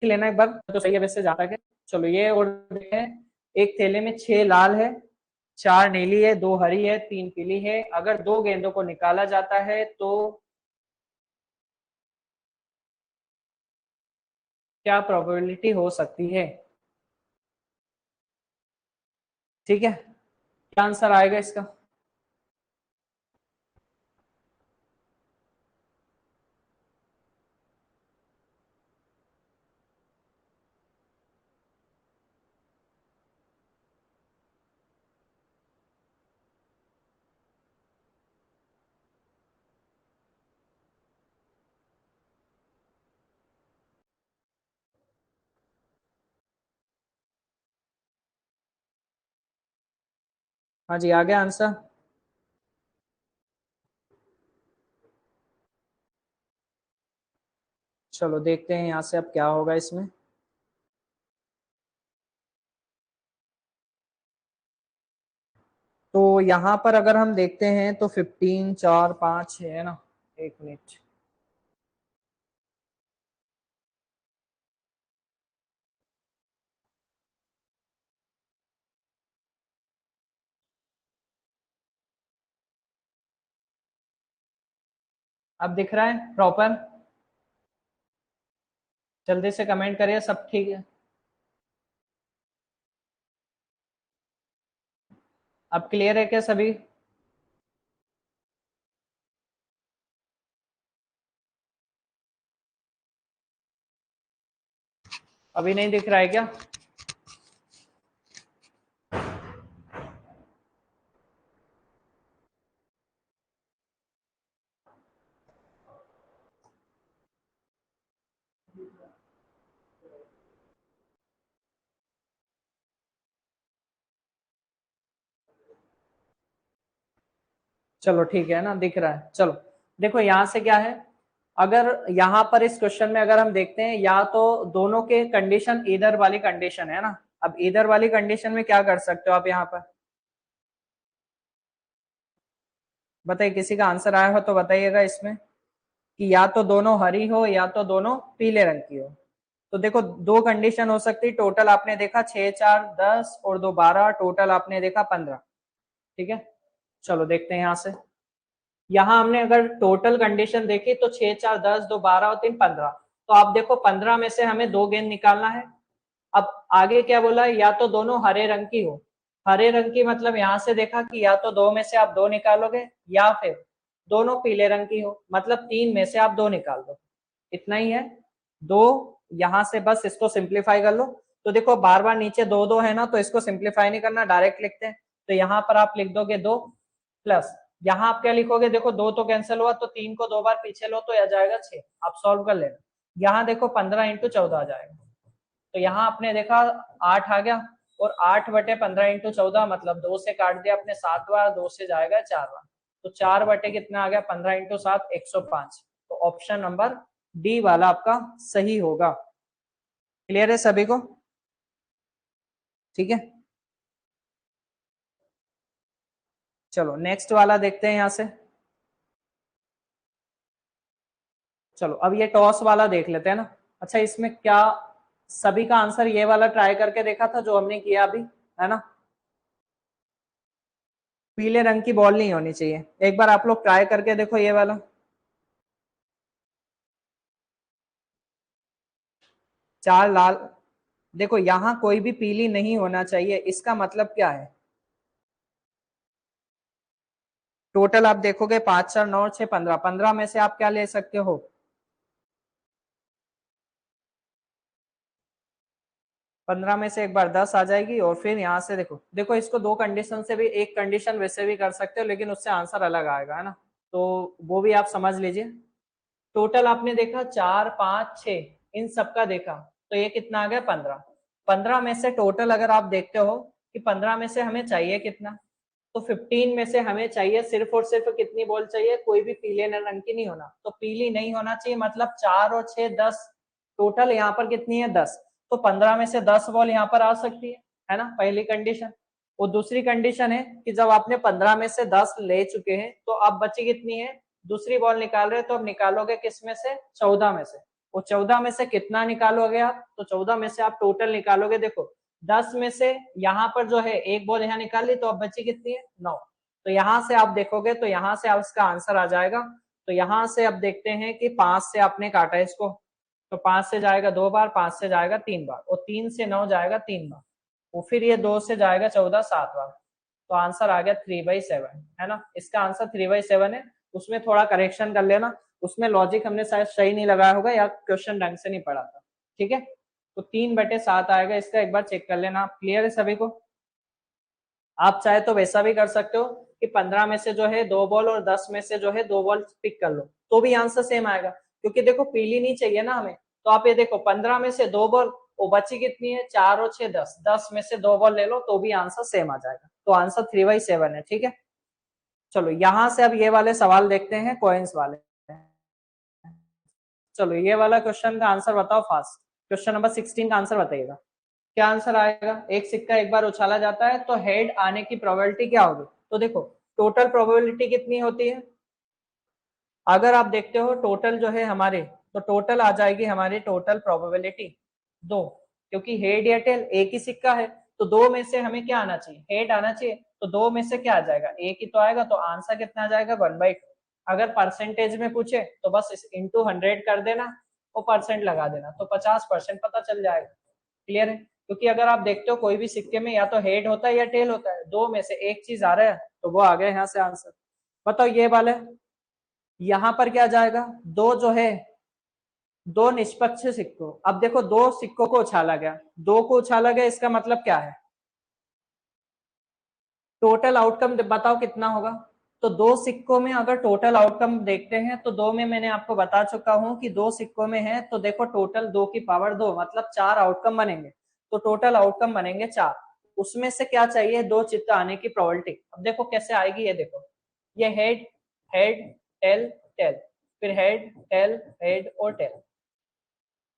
लेना एक बार तो सही है, वैसे जाता है। चलो ये और है, एक थैले में 6 लाल है, 4 नीली है, 2 हरी है, 3 पीली है। अगर 2 गेंदों को निकाला जाता है तो क्या प्रोबेबिलिटी हो सकती है? ठीक है, क्या आंसर आएगा इसका? हाँ जी, आ गया आंसर। चलो देखते हैं यहाँ से अब क्या होगा इसमें। तो यहाँ पर अगर हम देखते हैं तो 15 4 5 है ना, एक मिनट। अब दिख रहा है प्रॉपर? जल्दी से कमेंट करिए सब ठीक है। अब क्लियर है क्या सभी? अभी नहीं दिख रहा है क्या? चलो ठीक है ना, दिख रहा है। चलो देखो यहाँ से क्या है, अगर यहाँ पर इस क्वेश्चन में अगर हम देखते हैं, या तो दोनों के कंडीशन इधर वाली कंडीशन है ना। अब इधर वाली कंडीशन में क्या कर सकते हो आप यहाँ पर, बताइए, किसी का आंसर आया हो तो बताइएगा इसमें, कि या तो दोनों हरी हो या तो दोनों पीले रंग की हो। तो देखो दो कंडीशन हो सकती, टोटल आपने देखा 6 4 10 और 2 12, टोटल आपने देखा 15। ठीक है, चलो देखते हैं यहाँ से। यहाँ हमने अगर टोटल कंडीशन देखी तो 6 4 10 2 12 और 3 15। तो आप देखो 15 में से हमें दो गेंद निकालना है। अब आगे क्या बोला है, या तो दोनों हरे रंग की हो। हरे रंग की मतलब यहाँ से देखा कि या तो दो में से आप दो निकालोगे, या फिर दोनों पीले रंग की हो, मतलब तीन में से आप दो निकाल दो। इतना ही है। दो, यहाँ से बस इसको सिंप्लीफाई कर लो। तो देखो बार बार नीचे दो दो है ना, तो इसको सिंप्लीफाई नहीं करना, डायरेक्ट लिखते हैं। तो यहाँ पर आप लिख दोगे दो, प्लस यहाँ आप क्या लिखोगे, देखो दो तो कैंसिल हुआ, तो तीन को दो बार पीछे लो तो आ जाएगा 6। आप सॉल्व कर लेना। यहाँ देखो 15 × 14 आ जाएगा। तो यहाँ आपने देखा 8 आ गया, और 8/15 × 14 मतलब 2 से काट दिया आपने 7 बार, 2 से जाएगा 4 बार। तो 4 बटे कितना आ गया, 15 × 7 105। तो ऑप्शन नंबर डी वाला आपका सही होगा। क्लियर है सभी को? ठीक है, चलो नेक्स्ट वाला देखते हैं यहाँ से। चलो अब ये टॉस वाला देख लेते हैं ना। अच्छा, इसमें क्या सभी का आंसर ये वाला ट्राई करके देखा था जो हमने किया अभी, है ना? पीले रंग की बॉल नहीं होनी चाहिए, एक बार आप लोग ट्राई करके देखो ये वाला। चार लाल, देखो यहाँ कोई भी पीली नहीं होना चाहिए, इसका मतलब क्या है, टोटल आप देखोगे 5 4 9 6 15, 15 में से आप क्या ले सकते हो, 15 में से एक बार 10 आ जाएगी। और फिर यहाँ से देखो, देखो इसको दो कंडीशन से भी, एक कंडीशन वैसे भी कर सकते हो लेकिन उससे आंसर अलग आएगा, है ना? तो वो भी आप समझ लीजिए। टोटल आपने देखा 4 5 6, इन सबका देखा, तो ये कितना आ गया 15। 15 में से टोटल अगर आप देखते हो कि 15 में से हमें चाहिए कितना, तो 15 में से हमें चाहिए सिर्फ और सिर्फ कितनी बॉल चाहिए, कोई भी पीले रंग की नहीं होना, तो पीली नहीं होना चाहिए, मतलब 4 और 6 10, टोटल यहाँ पर कितनी है 10। तो 15 में से 10 बॉल यहाँ पर आ सकती है ना, पहली कंडीशन। और दूसरी कंडीशन है कि जब आपने 15 में से 10 ले चुके हैं तो अब बची कितनी है, दूसरी बॉल निकाल रहे, तो अब निकालोगे किस में से, 14 में से। वो 14 में से कितना निकालोगे आप, तो 14 में से आप टोटल निकालोगे, देखो 10 में से यहाँ पर जो है एक बॉल यहाँ निकाल ली, तो अब बची कितनी है 9। तो यहाँ से आप देखोगे तो यहाँ से आप इसका आंसर आ जाएगा। तो यहाँ से अब देखते हैं कि 5 से आपने काटा इसको, तो 5 से जाएगा 2 बार, 5 से जाएगा 3 बार, और 3 से 9 जाएगा 3 बार, और फिर ये 2 से जाएगा 14 7 बार। तो आंसर आ गया 3/7, है ना? इसका आंसर 3/7 है। उसमें थोड़ा करेक्शन कर लेना, उसमें लॉजिक हमने शायद सही नहीं लगाया होगा या क्वेश्चन ढंग से नहीं पढ़ा था। ठीक है, तो 3/7 आएगा इसका, एक बार चेक कर लेना। आप क्लियर है सभी को? आप चाहे तो वैसा भी कर सकते हो कि 15 में से जो है दो बॉल और 10 में से जो है दो बॉल पिक कर लो, तो भी आंसर सेम आएगा, क्योंकि देखो पीली नहीं चाहिए ना हमें। तो आप ये देखो 15 में से दो बॉल, वो बची कितनी है 4 और 6 10, 10 में से दो बॉल ले लो तो भी आंसर सेम आ जाएगा। तो आंसर 3/7 है। ठीक है, चलो यहाँ से अब ये वाले सवाल देखते हैं, कॉइन्स वाले। चलो ये वाला क्वेश्चन का आंसर बताओ फास्ट। क्वेश्चन नंबर 16 का आंसर बताइएगा। क्या आंसर आएगा, एक सिक्का एक बार उछाला जाता है तो हेड आने की प्रोबेबिलिटी क्या होगी? तो देखो टोटल प्रोबेबिलिटी कितनी होती है, अगर आप देखते हो टोटल जो है हमारे, तो टोटल आ जाएगी हमारी टोटल प्रोबेबिलिटी दो, क्योंकि हेड या टेल एक ही सिक्का है। तो दो में से हमें क्या आना चाहिए, हेड आना चाहिए, तो दो में से क्या आ जाएगा, एक ही तो आएगा, तो आंसर कितना आ जाएगा 1/2। अगर परसेंटेज में पूछे तो बस इस इंटू 100 कर देना और परसेंट लगा देना, तो 50% पता चल जाएगा। क्लियर है? क्योंकि अगर आप देखते हो कोई भी सिक्के में या तो हेड होता है या टेल होता है, दो में से एक चीज आ रहा है तो वो आ गया यहाँ से आंसर। बताओ ये वाला यहाँ पर क्या जाएगा, दो जो है दो निष्पक्ष सिक्कों, अब देखो दो सिक्कों को उछाला गया, दो को उछाला गया, इसका मतलब क्या है, टोटल आउटकम बताओ कितना होगा। तो दो सिक्कों में अगर टोटल आउटकम देखते हैं तो दो में मैंने आपको बता चुका हूं कि दो सिक्कों में है, तो देखो टोटल 2 की पावर 2 मतलब 4 आउटकम बनेंगे, तो टोटल आउटकम बनेंगे 4। उसमें से क्या चाहिए, दो चित्र आने की प्रोबेबिलिटी। अब देखो कैसे आएगी, ये देखो, ये हेड हेड टेल टेल, फिर हेड टेल हेड और टेल,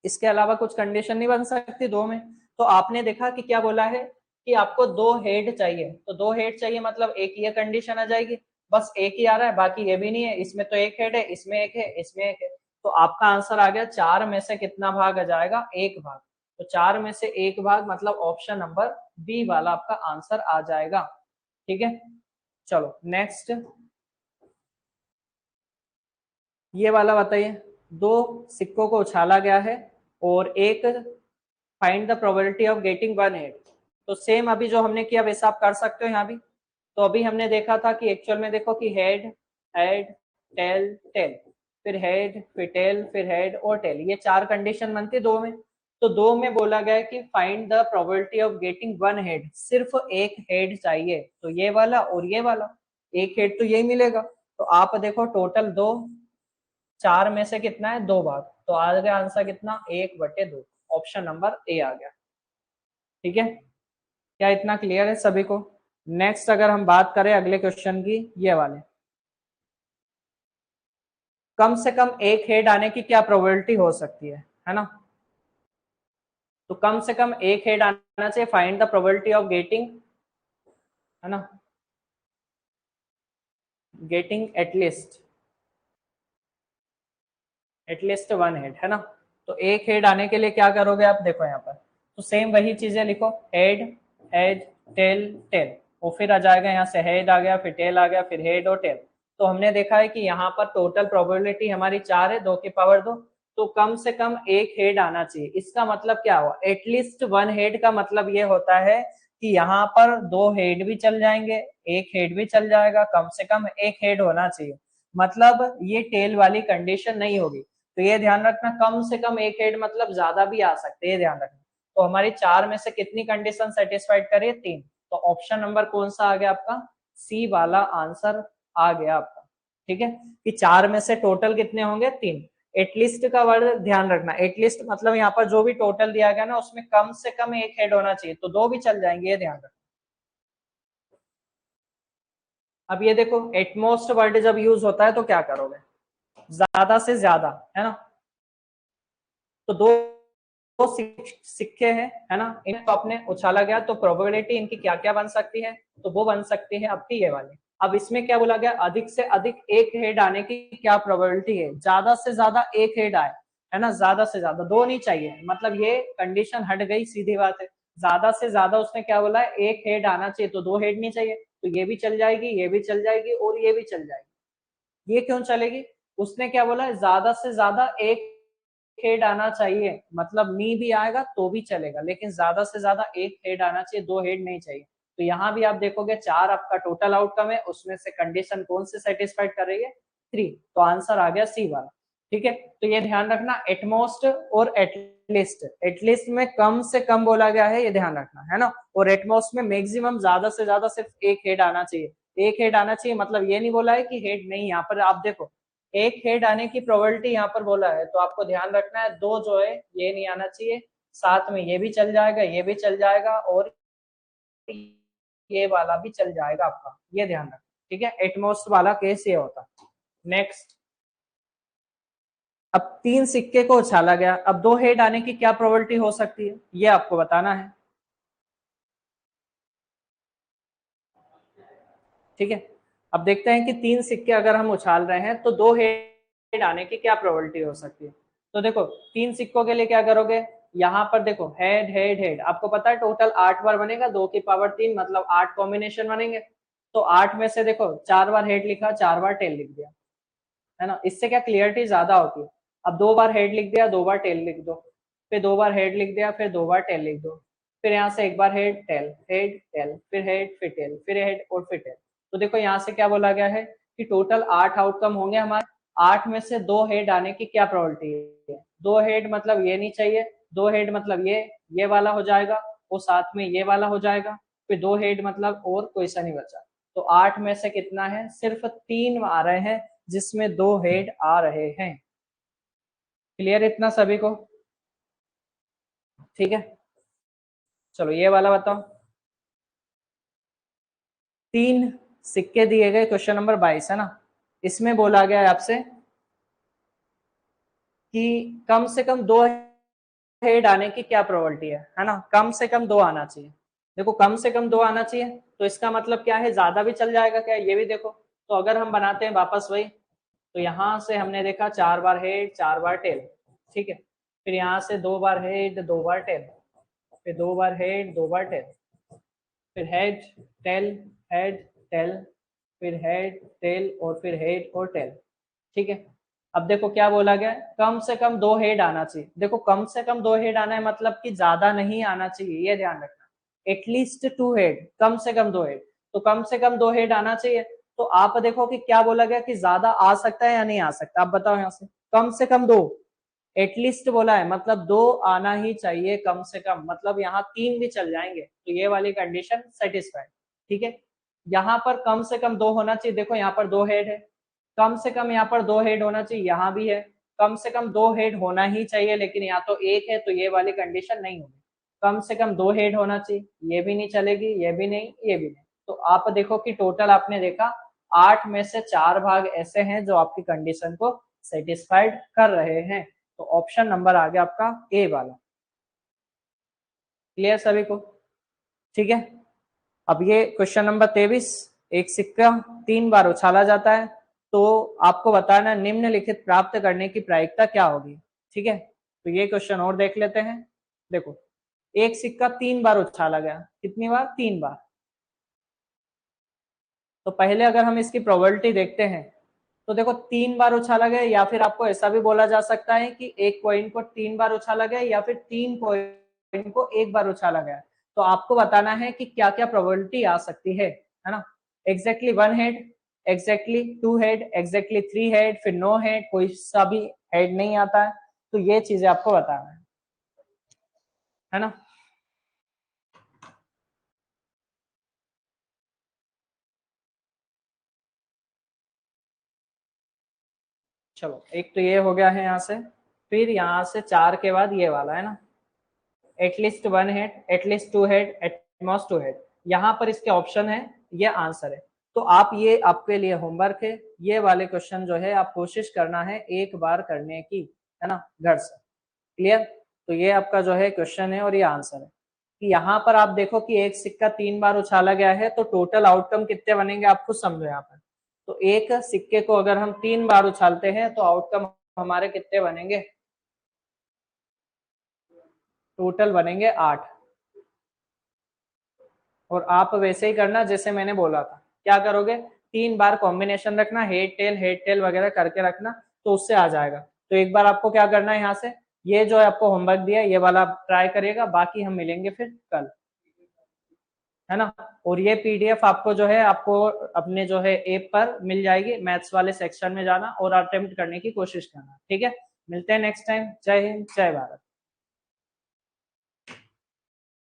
इसके अलावा कुछ कंडीशन नहीं बन सकती दो में। तो आपने देखा कि क्या बोला है कि आपको दो हेड चाहिए, तो दो हेड चाहिए मतलब एक ये कंडीशन आ जाएगी, बस एक ही आ रहा है, बाकी ये भी नहीं है, इसमें तो एक हेड है, इसमें एक है, इसमें एक है, तो आपका आंसर आ गया 4 में से कितना भाग आ जाएगा, एक भाग। तो 4 में से एक भाग मतलब ऑप्शन नंबर बी वाला आपका आंसर आ जाएगा। ठीक है, चलो नेक्स्ट ये वाला बताइए, दो सिक्कों को उछाला गया है और एक find the probability of getting one head. तो सेम अभी जो हमने किया वैसा आप कर सकते हो यहाँ भी। तो अभी हमने देखा था कि एक्चुअल में देखो कि हेड हेड टेल टेल, फिर हेड फिर टेल फिर हेड और टेल, ये चार कंडीशन बनती है दो में। तो दो में बोला गया कि find the probability of getting one head, सिर्फ एक हेड चाहिए, तो ये वाला और ये वाला, एक हेड तो यही मिलेगा। तो आप देखो टोटल दो, चार में से कितना है, दो भाग, तो आ गया आंसर कितना, 1/2, ऑप्शन नंबर ए आ गया। ठीक है, क्या इतना क्लियर है सभी को? नेक्स्ट अगर हम बात करें अगले क्वेश्चन की, ये वाले, कम से कम एक हेड आने की क्या प्रोबेबिलिटी हो सकती है ना। तो कम से कम एक हेड आना चाहिए, find the probability of getting, है ना, गेटिंग एटलीस्ट वन हेड, है ना। तो एक हेड आने के लिए क्या करोगे आप, देखो यहाँ पर, तो सेम वही चीजें लिखो, हेड हेड टेल टेल, और फिर आ जाएगा यहाँ से हेड आ गया, फिर टेल आ गया, फिर हेड और टेल। तो हमने देखा है कि यहाँ पर टोटल प्रोबेबिलिटी हमारी 4 है, 2 की पावर 2, तो कम से कम एक हेड आना चाहिए। इसका मतलब क्या हुआ, एटलीस्ट वन हेड का मतलब ये होता है कि यहाँ पर दो हेड भी चल जाएंगे, एक हेड भी चल जाएगा, कम से कम एक हेड होना चाहिए, मतलब ये टेल वाली कंडीशन नहीं होगी। तो ये ध्यान रखना, कम से कम एक हेड मतलब ज्यादा भी आ सकते हैं, ये ध्यान रखना। तो हमारी 4 में से कितनी कंडीशन सेटिस्फाइड करिए, 3, तो ऑप्शन नंबर कौन सा आ गया आपका, सी वाला आंसर आ गया आपका। ठीक है, कि 4 में से टोटल कितने होंगे, 3। एटलीस्ट का वर्ड ध्यान रखना, एटलीस्ट मतलब यहाँ पर जो भी टोटल दिया गया ना उसमें कम से कम एक हेड होना चाहिए, तो दो भी चल जाएंगे, ये ध्यान रखना। अब ये देखो एटमोस्ट वर्ड जब यूज होता है तो क्या करोगे, ज्यादा से ज्यादा, है ना। तो दो सिक्के हैं, है ना, इनको आपने उछाला गया, तो प्रोबेबिलिटी इनकी क्या क्या बन सकती है, तो वो बन सकती है आपकी ये वाली। अब इसमें क्या बोला गया, अधिक से अधिक एक हेड आने की क्या प्रोबेबिलिटी है, ज्यादा से ज्यादा एक हेड आए, है ना, ज्यादा से ज्यादा, दो नहीं चाहिए, मतलब ये कंडीशन हट गई, सीधी बात है। ज्यादा से ज्यादा उसने क्या बोला है, एक हेड आना चाहिए, तो दो हेड नहीं चाहिए, तो ये भी चल जाएगी, ये भी चल जाएगी और ये भी चल जाएगी। ये क्यों चलेगी, उसने क्या बोला है, ज्यादा से ज्यादा एक हेड आना चाहिए, मतलब नी भी आएगा तो भी चलेगा, लेकिन ज्यादा से ज्यादा एक हेड आना चाहिए, दो हेड नहीं चाहिए। तो यहाँ भी आप देखोगे 4 आपका टोटल आउटकम है, उसमें से कंडीशन कौन से सेटिस्फाइड कर रही है, 3, तो आंसर आ गया सी वाला। ठीक है, तो ये ध्यान रखना, एटमोस्ट और एटलीस्ट, एटलीस्ट में कम से कम बोला गया है, ये ध्यान रखना, है ना, और एटमोस्ट में मैक्सिमम ज्यादा से ज्यादा सिर्फ एक हेड आना चाहिए। एक हेड आना चाहिए मतलब ये नहीं बोला है कि हेड नहीं, यहाँ पर आप देखो एक हेड आने की प्रोबेबिलिटी यहाँ पर बोला है, तो आपको ध्यान रखना है, दो जो है ये नहीं आना चाहिए, साथ में ये भी चल जाएगा, ये भी चल जाएगा और ये वाला भी चल जाएगा आपका, ये ध्यान रखना। ठीक है, एटमोस्ट वाला केस ये होता है। नेक्स्ट, अब 3 सिक्के को उछाला गया, अब दो हेड आने की क्या प्रोबेबिलिटी हो सकती है, ये आपको बताना है। ठीक है, अब देखते हैं कि 3 सिक्के अगर हम उछाल रहे हैं तो दो हेड आने की क्या प्रोबेबिलिटी हो सकती है। तो देखो 3 सिक्कों के लिए क्या करोगे, यहाँ पर देखो हेड हेड हेड, आपको पता है टोटल 8 बार बनेगा, 2 की पावर 3 मतलब 8 कॉम्बिनेशन बनेंगे। तो 8 में से देखो 4 बार हेड लिखा, 4 बार टेल लिख दिया, है ना, इससे क्या क्लियरिटी ज्यादा होती है। अब 2 बार हेड लिख दिया, 2 बार टेल लिख दो, फिर 2 बार हेड लिख दिया, फिर 2 बार टेल लिख दो, फिर यहाँ से एक बार हेड टेल, हेड टेल, फिर हेड, फिर टेल, फिर हेड और फिर टेल। तो देखो यहाँ से क्या बोला गया है कि टोटल 8 आउटकम होंगे हमारे। 8 में से 2 हेड आने की क्या प्रोबेबिलिटी है? 2 हेड मतलब ये नहीं चाहिए, 2 हेड मतलब ये वाला हो जाएगा, और साथ में ये वाला हो जाएगा, फिर 2 हेड मतलब और कोई सा नहीं बचा। तो 8 में से कितना है? सिर्फ 3 आ रहे हैं जिसमें 2 हेड आ रहे हैं। क्लियर इतना सभी को? ठीक है, चलो ये वाला बताओ। 3 सिक्के दिए गए, क्वेश्चन नंबर 22 है ना। इसमें बोला गया है आपसे कि कम से कम 2 हेड आने की क्या प्रोबेबिलिटी है ना। कम से कम 2 आना चाहिए। देखो कम से कम 2 आना चाहिए, तो इसका मतलब क्या है, ज्यादा भी चल जाएगा क्या, ये भी देखो। तो अगर हम बनाते हैं वापस वही, तो यहाँ से हमने देखा 4 बार हेड, 4 बार टेल, ठीक है। फिर यहाँ से 2 बार हेड, 2 बार टेल, फिर 2 बार हेड, 2 बार टेल, फिर हेड टेल, हेड टेल, फिर हेड टेल, और फिर हेड और टेल, ठीक है। अब देखो क्या बोला गया, कम से कम 2 हेड आना चाहिए। देखो कम से कम 2 हेड आना है मतलब कि ज्यादा नहीं आना चाहिए, ये ध्यान रखना। एटलीस्ट 2 हेड, कम से कम 2 हेड, तो कम से कम 2 हेड आना चाहिए। तो आप देखो कि क्या बोला गया कि ज्यादा आ सकता है या नहीं आ सकता, आप बताओ। यहाँ से कम से कम 2, एटलीस्ट बोला है मतलब 2 आना ही चाहिए कम से कम, मतलब यहाँ 3 भी चल जाएंगे, तो ये वाली कंडीशन सेटिस्फाइड, ठीक है। यहाँ पर कम से कम 2 होना चाहिए। देखो यहाँ पर 2 हेड है, कम से कम यहाँ पर 2 हेड होना चाहिए, यहाँ भी है, कम से कम 2 हेड होना ही चाहिए, लेकिन यहाँ तो 1 है, तो ये वाली कंडीशन नहीं होगी। कम से कम 2 हेड होना चाहिए, ये भी नहीं चलेगी, ये भी नहीं, ये भी नहीं। तो आप देखो कि टोटल आपने देखा 8 में से 4 भाग ऐसे हैं जो आपकी कंडीशन को सेटिस्फाइड कर रहे हैं। तो ऑप्शन नंबर आ गया आपका ए वाला। क्लियर सभी को? ठीक है। अब ये क्वेश्चन नंबर 23, एक सिक्का 3 बार उछाला जाता है, तो आपको बताना निम्नलिखित प्राप्त करने की प्रायिकता क्या होगी। ठीक है, तो ये क्वेश्चन और देख लेते हैं। देखो एक सिक्का 3 बार उछाला गया, कितनी बार? 3 बार। तो पहले अगर हम इसकी प्रोबेबिलिटी देखते हैं, तो देखो 3 बार उछाला गया, या फिर आपको ऐसा भी बोला जा सकता है कि एक कॉइन को 3 बार उछाला गया, या फिर 3 कॉइन को 1 बार उछाला गया। तो आपको बताना है कि क्या क्या प्रोबेबिलिटी आ सकती है ना। Exactly 1 head, exactly 2 head, exactly 3 head, फिर नो हेड, कोई सा भी हेड नहीं आता है। तो ये चीजें आपको बताना है ना। चलो एक तो ये हो गया है यहाँ से। फिर यहाँ से 4 के बाद ये वाला है ना, at least 1 head, at least 2 head, at most 2 head. यहाँ पर इसके ऑप्शन है, ये आंसर है। तो आप ये आपके लिए होमवर्क है, ये वाले क्वेश्चन जो है आप कोशिश करना है एक बार करने की, है ना, घर से। क्लियर? तो ये आपका जो है क्वेश्चन है और ये आंसर है कि यहाँ पर आप देखो कि एक सिक्का 3 बार उछाला गया है, तो टोटल आउटकम कितने बनेंगे आप खुद समझो यहाँ पर। तो एक सिक्के को अगर हम 3 बार उछालते हैं तो आउटकम हमारे कितने बनेंगे? टोटल बनेंगे 8। और आप वैसे ही करना जैसे मैंने बोला था। क्या करोगे? 3 बार कॉम्बिनेशन रखना, हेड टेल वगैरह करके रखना, तो उससे आ जाएगा। तो एक बार आपको क्या करना है, यहाँ से ये जो है आपको होमवर्क दिया ये वाला ट्राई करिएगा, बाकी हम मिलेंगे फिर कल, है ना। और ये पीडीएफ आपको जो है आपको अपने जो है ऐप पर मिल जाएगी, मैथ्स वाले सेक्शन में जाना और अटेम्प्ट करने की कोशिश करना। ठीक है, मिलते हैं नेक्स्ट टाइम। जय हिंद, जय भारत।